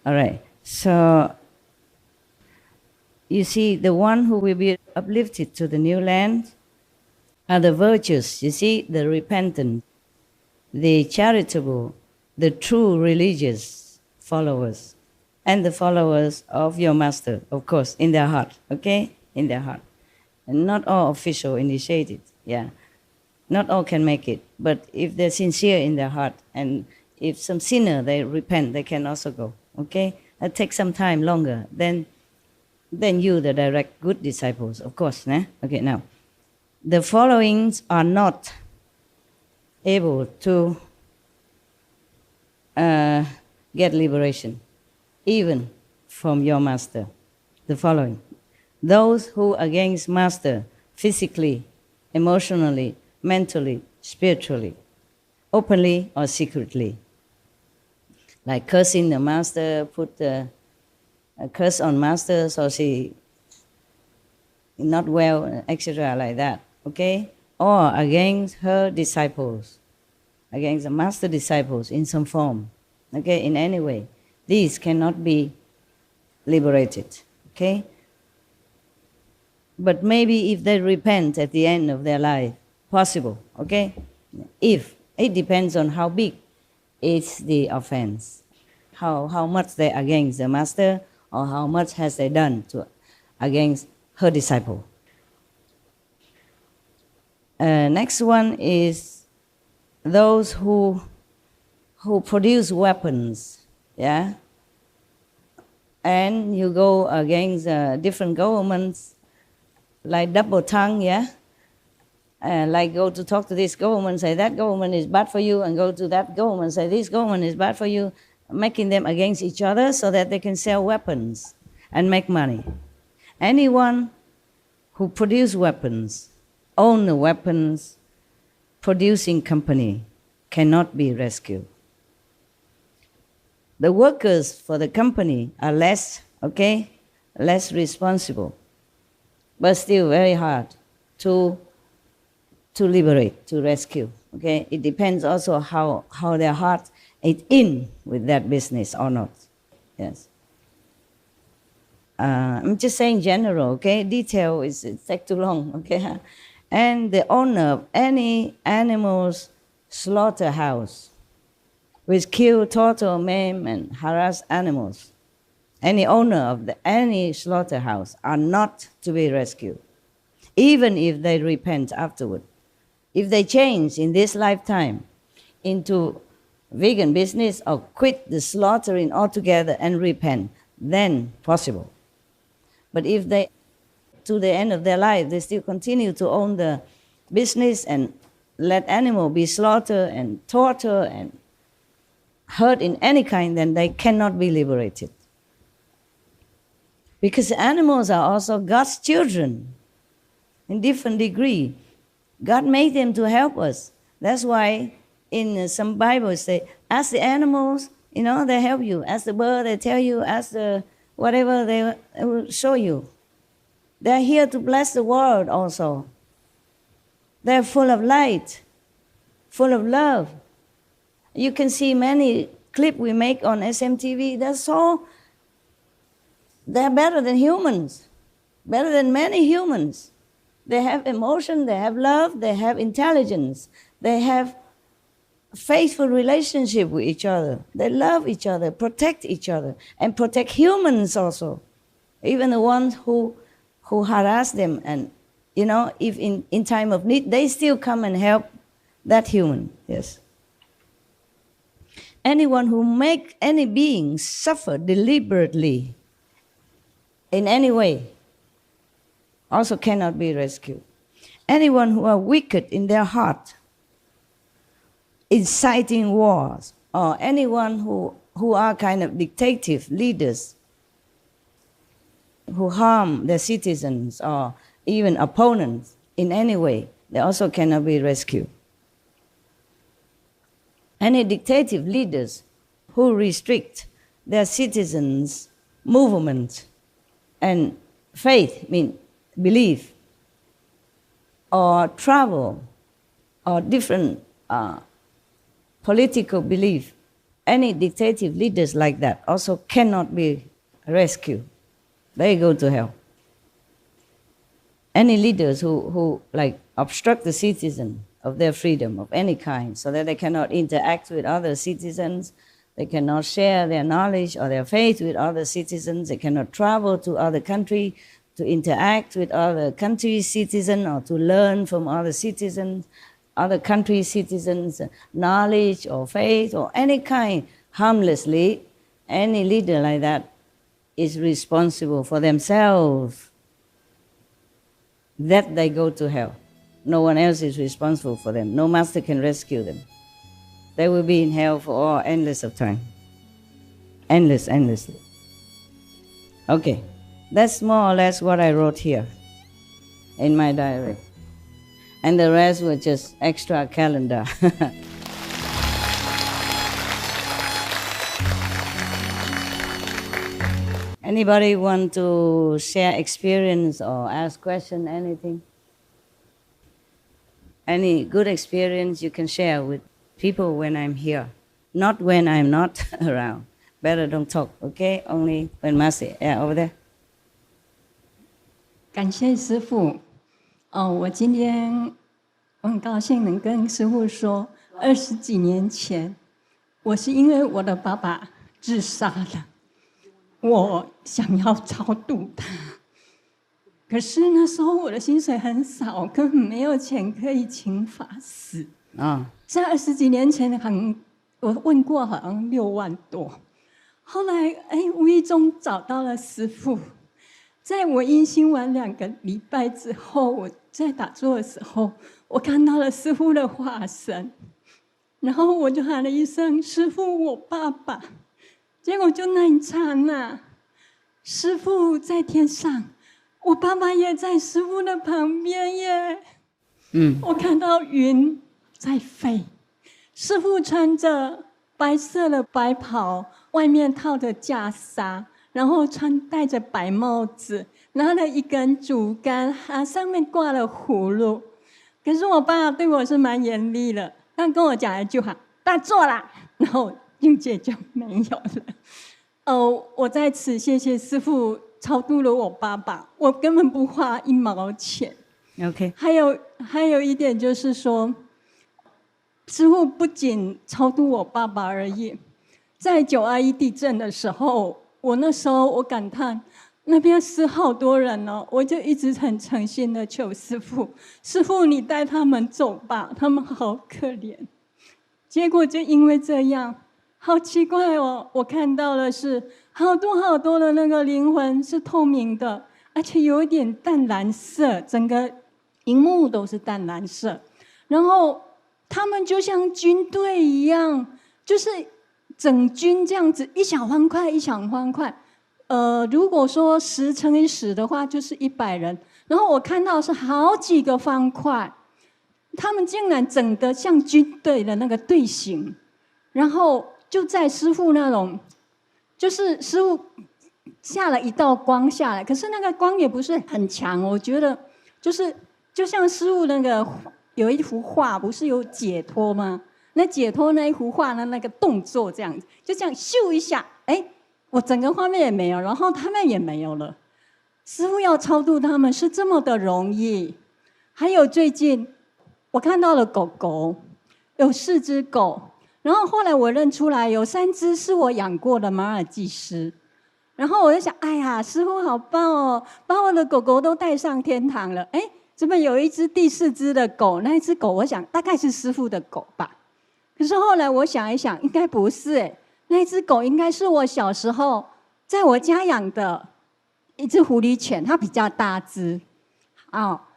All right, so you see, the one who will be uplifted to the new land are the virtuous, you see, the repentant, the charitable, the true religious followers, and the followers of your master, of course, in their heart, okay? In their heart. And not all official initiated, yeah. Not all can make it, but if they're sincere in their heart, and if some sinner, they repent, they can also go, okay? That takes some time longer than you, the direct good disciples, of course, né? Okay, now. The followings are not able to get liberation, even from your master. The following. Those who against master physically, emotionally, mentally, spiritually, openly or secretly. Like cursing the master, put a curse on master so she not well, etc. like that, okay? Or against her disciples, against the master disciples in some form, okay, in any way. These cannot be liberated, okay? But maybe if they repent at the end of their life, possible, okay? If, it depends on how big is the offense, how much they against the master, or how much has they done against her disciple. Next one is those who produce weapons, yeah? And you go against different governments, like double tongue, yeah? Like go to talk to this government, say that government is bad for you, and go to that government, say this government is bad for you, making them against each other so that they can sell weapons and make money. Anyone who produce weapons, own the weapons, producing company, cannot be rescued. The workers for the company are less, okay, less responsible, but still very hard to liberate, to rescue, okay? It depends also how their heart is in with that business or not, yes. I'm just saying general, okay? Detail it takes too long, okay? And the owner of any animal's slaughterhouse, which kill, torture, maim, and harass animals, any owner of any slaughterhouse are not to be rescued, even if they repent afterward. If they change in this lifetime into vegan business or quit the slaughtering altogether and repent, then possible. But if they, to the end of their life, they still continue to own the business and let animal be slaughtered and tortured and hurt in any kind, then they cannot be liberated. Because animals are also God's children in different degree. God made them to help us. That's why in some Bibles say, ask the animals, they help you. Ask the bird, they tell you. Ask the whatever, they will show you. They're here to bless the world also. They're full of light, full of love. You can see many clips we make on SMTV. They're better than humans, better than many humans. They have emotion, they have love, they have intelligence, they have faithful relationship with each other. They love each other, protect each other, and protect humans also. Even the ones who harass them, and if in time of need, they still come and help that human, yes. Anyone who make any being suffer deliberately in any way also cannot be rescued. Anyone who are wicked in their heart, inciting wars, or anyone who are kind of dictative leaders, who harm their citizens or even opponents in any way, they also cannot be rescued. Any dictative leaders who restrict their citizens' movement and faith, belief, or travel, or different political belief, any dictative leaders like that also cannot be rescued. They go to hell. Any leaders who obstruct the citizen of their freedom of any kind, so that they cannot interact with other citizens, they cannot share their knowledge or their faith with other citizens, they cannot travel to other countries to interact with other countries' citizens or to learn from other citizens, other countries' citizens, knowledge or faith or any kind, harmlessly. Any leader like that is responsible for themselves, that they go to hell. No one else is responsible for them. No master can rescue them. They will be in hell for all endless of time. Endlessly. Okay, that's more or less what I wrote here. in my diary. And the rest were just extra calendar. Anybody want to share experience or ask question, anything? Any good experience you can share with people when I'm here, not when I'm not around. Better don't talk, okay? Only when Mercy, yeah, over there. 感谢师父。我今天我很高兴能跟师父说，20几年前，我是因为我的爸爸自杀了，我想要超度他。可是那时候我的薪水很少，根本没有钱可以请法师。在20几年前，我问过，好像6万多。后来无意中找到了师父，在我阴心完2个礼拜之后，我在打坐的时候，我看到了师父的化身，然后我就喊了一声：“师父，我爸爸！”结果就那一刹那，师父在天上。我爸爸也在师父的旁边耶。我看到云在飞，师父穿着白色的白袍，外面套着袈裟，然后戴着白帽子，拿了一根竹竿，上面挂了葫芦。可是我爸对我是蛮严厉的，他跟我讲一句话：“打坐啦。”然后境界就没有了。我在此谢谢师父。超度了我爸爸，我根本不花1毛钱。OK。还有一点就是说，师父不仅超度我爸爸而已，在921地震的时候，那时候我感叹那边死好多人哦，我就一直很诚心的求师父，师父你带他们走吧，他们好可怜。结果就因为这样。好奇怪哦！我看到的是好多的那个灵魂是透明的，而且有一点淡蓝色，整个荧幕都是淡蓝色。然后他们就像军队一样，就是整军这样子，一小方块一小方块。如果说10乘以10的话，就是100人。然后我看到是好几个方块，他们竟然整个像军队的那个队形，然后。就在师父那种，就是师父下了一道光下来，可是那个光也不是很强，我觉得就像师父那个有一幅画，不是有解脱吗？那解脱那一幅画的那个动作这样子，就这样咻一下，我整个画面也没有，然后他们也没有了。师父要超度他们是这么的容易。还有最近我看到了狗狗，有4只狗。然后后来我认出来，有3只是我养过的马尔济斯，然后我就想，哎呀，师父好棒哦，把我的狗狗都带上天堂了。这边有一只第4只的狗，那一只狗我想大概是师父的狗吧。可是后来我想一想，应该不是那一只狗应该是我小时候在我家养的一只狐狸犬，它比较大只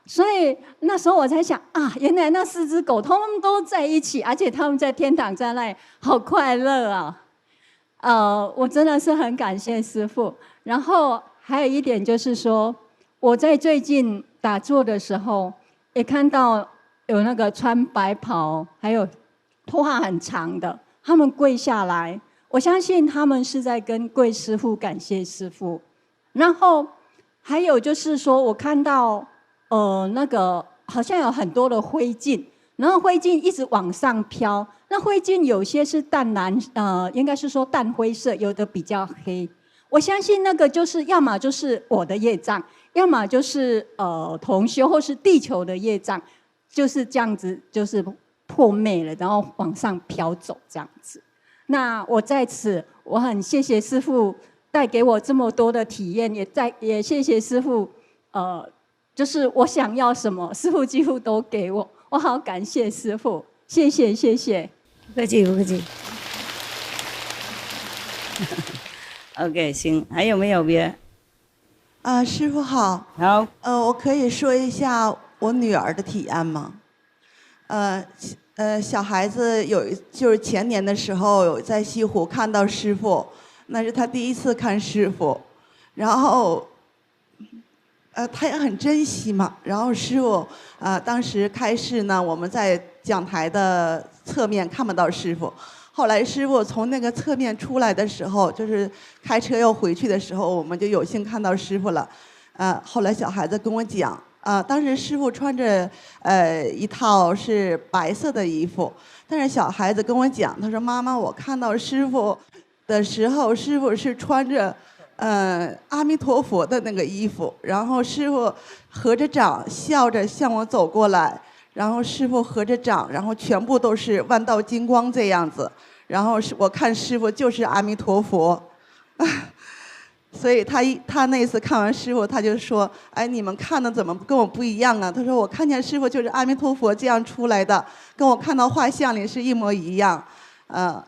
所以那时候我才想原来那4只狗它们都在一起，而且它们在天堂在那里好快乐我真的是很感谢师父。然后还有一点就是说，我在最近打坐的时候也看到有那个穿白袍还有头发很长的，他们跪下来，我相信他们是在跟跪师父感谢师父。然后还有就是说我看到那个好像有很多的灰烬，然后灰烬一直往上飘。那灰烬有些是淡蓝，应该是说淡灰色，有的比较黑。我相信那个就是要么就是我的业障，要么就是同修或是地球的业障，就是这样子，就是破灭了，然后往上飘走这样子。那我在此，我很谢谢师父带给我这么多的体验，也谢谢师父，就是我想要什么，师父几乎都给我，我好感谢师父，谢谢谢谢。不客气不客气。OK， 行，还有没有别？师父好。好。我可以说一下我女儿的体验吗？小孩子就是前年的时候有在西湖看到师父，那是他第一次看师父，然后他也很珍惜嘛。然后师傅当时开示呢，我们在讲台的侧面看不到师傅。后来师傅从那个侧面出来的时候，就是开车要回去的时候，我们就有幸看到师傅了。后来小孩子跟我讲，当时师傅穿着一套是白色的衣服，但是小孩子跟我讲，他说妈妈，我看到师傅的时候，师傅是穿着阿弥陀佛的那个衣服，然后师傅合着掌笑着向我走过来，然后师傅合着掌，然后全部都是万道金光这样子，然后我看师傅就是阿弥陀佛。所以他那次看完师傅，他就说：“哎，你们看的怎么跟我不一样啊？”他说：“我看见师傅就是阿弥陀佛这样出来的，跟我看到画像里是一模一样。”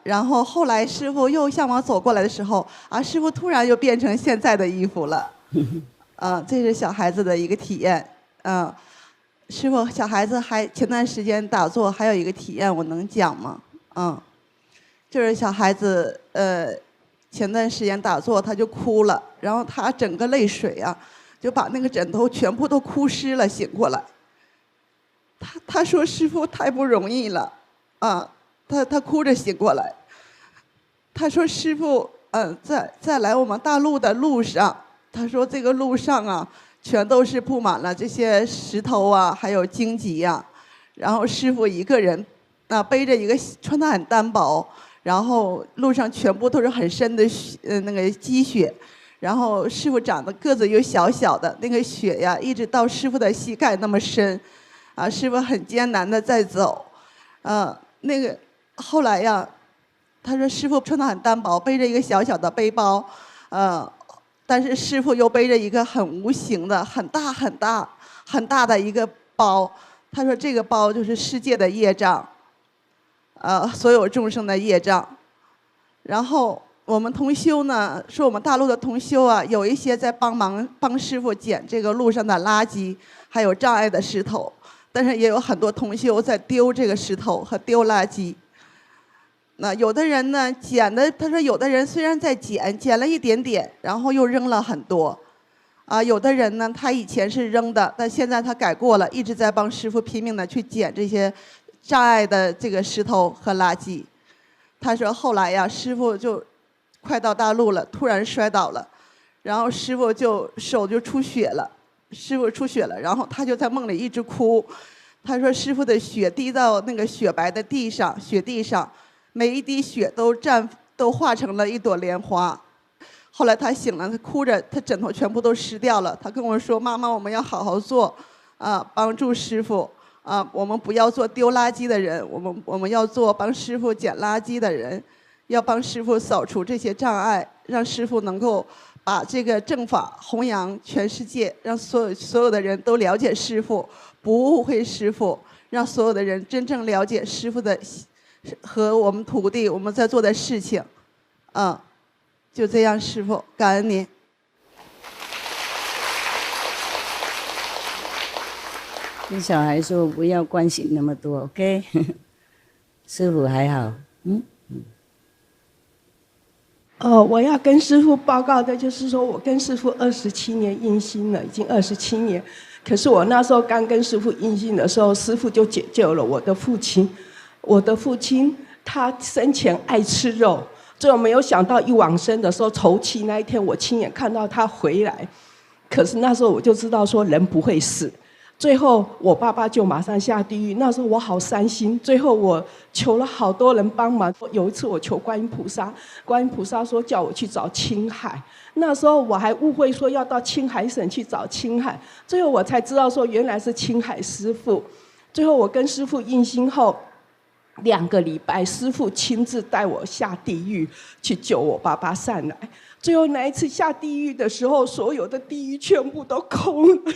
然后后来师傅又向我走过来的时候，师傅突然又变成现在的衣服了。这是小孩子的一个体验。师傅，小孩子还前段时间打坐还有一个体验，我能讲吗？就是小孩子前段时间打坐他就哭了，然后他整个泪水就把那个枕头全部都哭湿了，醒过来。他说师傅太不容易了，他哭着醒过来。他说师傅在来我们大陆的路上，他说这个路上全都是布满了这些石头还有荆棘然后师傅一个人背着一个穿得很单薄。然后路上全部都是很深的那个积雪，然后师傅长得个子又小小的，那个雪一直到师傅的膝盖那么深，师傅很艰难的在走，那个后来他说师傅穿得很单薄，背着一个小小的背包，但是师傅又背着一个很无形的、很大很大很大的一个包，他说这个包就是世界的业障。所有众生的业障。然后我们同修呢，说我们大陆的同修有一些在帮师傅捡这个路上的垃圾，还有障碍的石头，但是也有很多同修在丢这个石头和丢垃圾。那有的人呢捡的，他说有的人虽然在捡了一点点，然后又扔了很多。有的人呢，他以前是扔的，但现在他改过了，一直在帮师傅拼命的去捡这些障碍的这个石头和垃圾。他说后来师傅就快到大陆了，突然摔倒了，然后师傅手就出血了，然后他就在梦里一直哭。他说师傅的血滴到那个雪白的雪地上，每一滴血都化成了一朵莲花。后来他醒了，他哭着，他枕头全部都湿掉了。他跟我说：“妈妈，我们要好好做，帮助师傅。我们不要做丢垃圾的人，我们要做帮师傅捡垃圾的人，要帮师傅扫除这些障碍，让师傅能够把这个正法弘扬全世界，让所有的人都了解师傅，不误会师傅，让所有的人真正了解师傅的和我们徒弟我们在做的事情。”就这样，师傅，感恩您。跟小孩说不要关心那么多 ，OK？ 师傅还好，我要跟师父报告的就是说，我跟师父27年印心了，已经27年。可是我那时候刚跟师父印心的时候，师父就解救了我的父亲。我的父亲他生前爱吃肉，最后没有想到一往生的时候，头七那一天，我亲眼看到他回来。可是那时候我就知道说人不会死。最后我爸爸就马上下地狱，那时候我好伤心。最后我求了好多人帮忙，有一次我求观音菩萨，观音菩萨说叫我去找青海。那时候我还误会说要到青海省去找青海，最后我才知道说原来是青海师父。最后我跟师父印心后2个礼拜，师父亲自带我下地狱去救我爸爸上来。最后那一次下地狱的时候，所有的地狱全部都空了。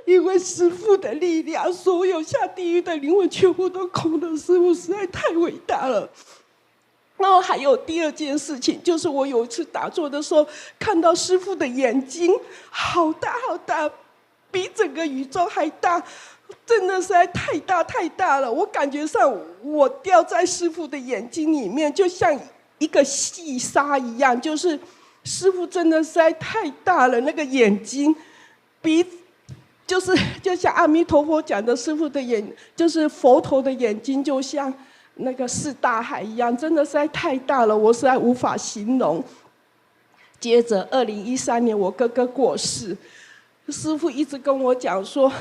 因为师父的力量，所有下地狱的灵魂全部都空了。师父实在太伟大了。然后还有第二件事情，就是我有一次打坐的时候，看到师父的眼睛好大好大，比整个宇宙还大，真的实在太大太大了。我感觉上我掉在师父的眼睛里面，就像一个细沙一样，就是师父真的实在太大了，那个眼睛。就像阿弥陀佛讲的，师父的眼就是佛陀的眼睛，就像那个是大海一样，真的实在太大了，我实在无法形容。接着2013年我哥哥过世，师父一直跟我讲说，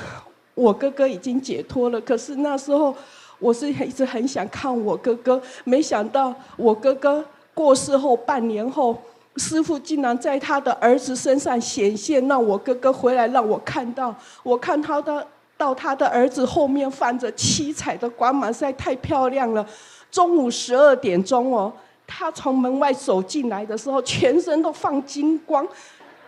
我哥哥已经解脱了，可是那时候我是一直很想看我哥哥，没想到我哥哥过世后半年后，师父竟然在他的儿子身上显现，让我哥哥回来让我看到，我看到他的儿子后面泛着七彩的光芒，实在太漂亮了。中午12点钟哦，他从门外走进来的时候，全身都放金光，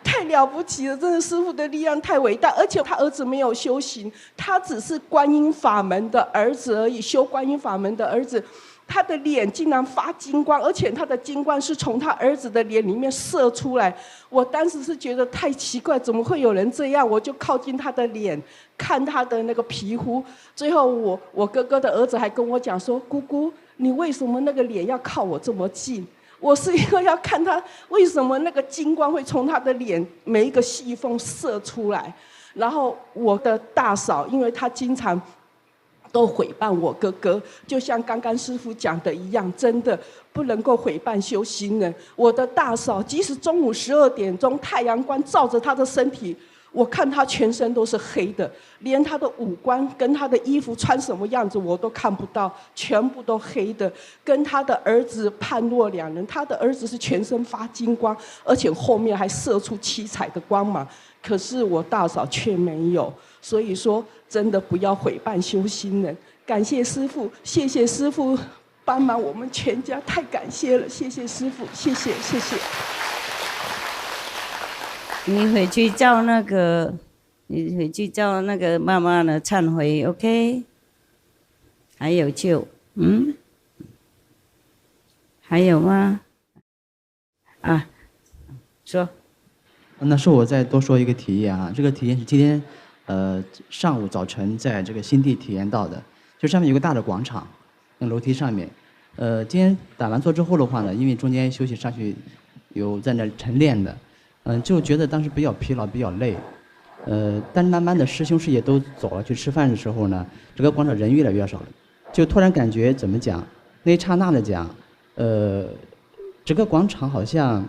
太了不起了！真的，师父的力量太伟大。而且他儿子没有修行，他只是观音法门的儿子而已，修观音法门的儿子。他的脸竟然发金光，而且他的金光是从他儿子的脸里面射出来。我当时是觉得太奇怪，怎么会有人这样？我就靠近他的脸，看他的那个皮肤。最后我哥哥的儿子还跟我讲说：“姑姑，你为什么那个脸要靠我这么近？”我是因为要看他为什么那个金光会从他的脸每一个细缝射出来。然后我的大嫂，因为她经常都毁谤我哥哥，就像刚刚师父讲的一样，真的不能够毁谤修行人。我的大嫂，即使中午12点钟，太阳光照着她的身体，我看她全身都是黑的，连她的五官跟她的衣服穿什么样子我都看不到，全部都黑的。跟她的儿子判若两人，她的儿子是全身发金光，而且后面还射出七彩的光芒，可是我大嫂却没有。所以说，真的不要毁谤修行人。感谢师父，谢谢师父帮忙我们全家，太感谢了，谢谢师父，谢谢谢谢。你回去叫那个妈妈呢忏悔 ，OK？ 还有还有吗？啊，说。那是我再多说一个体验啊，这个体验是今天上午早晨在这个新地体验到的，就上面有个大的广场，那楼梯上面，今天打完坐之后的话呢，因为中间休息上去有在那晨练的，就觉得当时比较疲劳，比较累，但是慢慢的师兄师姐都走了去吃饭的时候呢，这个广场人越来越少了，就突然感觉怎么讲，那一刹那的讲，整个广场好像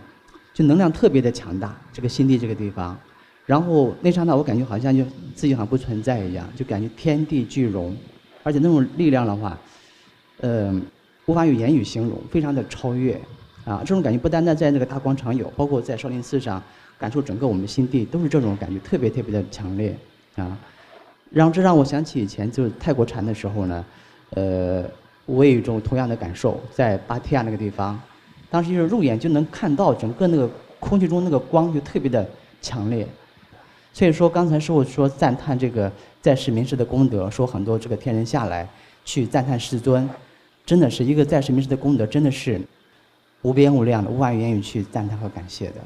就能量特别的强大，这个新地这个地方。然后那刹那我感觉好像就自己好像不存在一样，就感觉天地俱融，而且那种力量的话，无法用言语形容，非常的超越啊！这种感觉不单单在那个大广场有，包括在少林寺上感受整个我们新地都是这种感觉，特别特别的强烈啊！这让我想起以前就是泰国禅的时候呢，我也有一种同样的感受，在芭提雅那个地方，当时就是肉眼就能看到整个那个空气中那个光就特别的强烈。所以说，刚才师父说赞叹这个在世明师的功德，说很多这个天人下来去赞叹师尊，真的是一个在世明师的功德，真的是无边无量的，无法言语去赞叹和感谢的。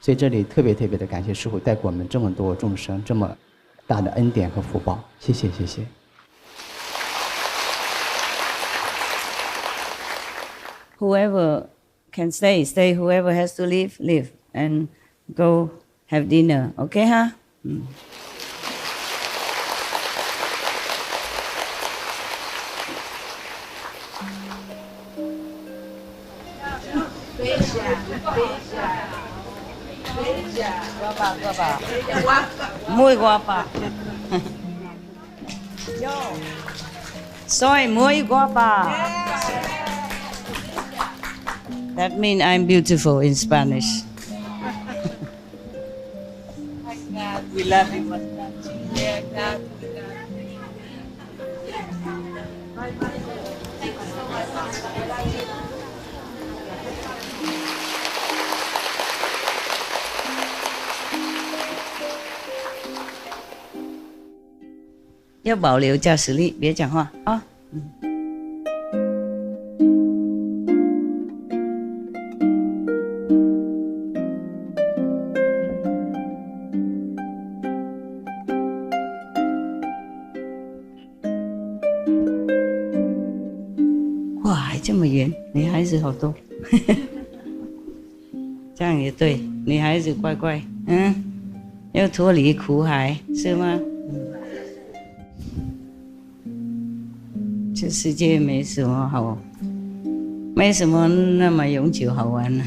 所以这里特别特别的感谢师父带给我们这么多众生这么大的恩典和福报，谢谢谢谢。Whoever can stay, stay. Whoever has to leave, leave, and go have dinner. Okay, huh? មួយ guapa. Soy muy guapa. That means I'm beautiful in Spanish. We love you. Yeah, 要保留驾驶力，别讲话啊。哇，还这么圆，女孩子好多，这样也对，女孩子乖乖，要脱离苦海，是吗？这世界没什么那么永久好玩了。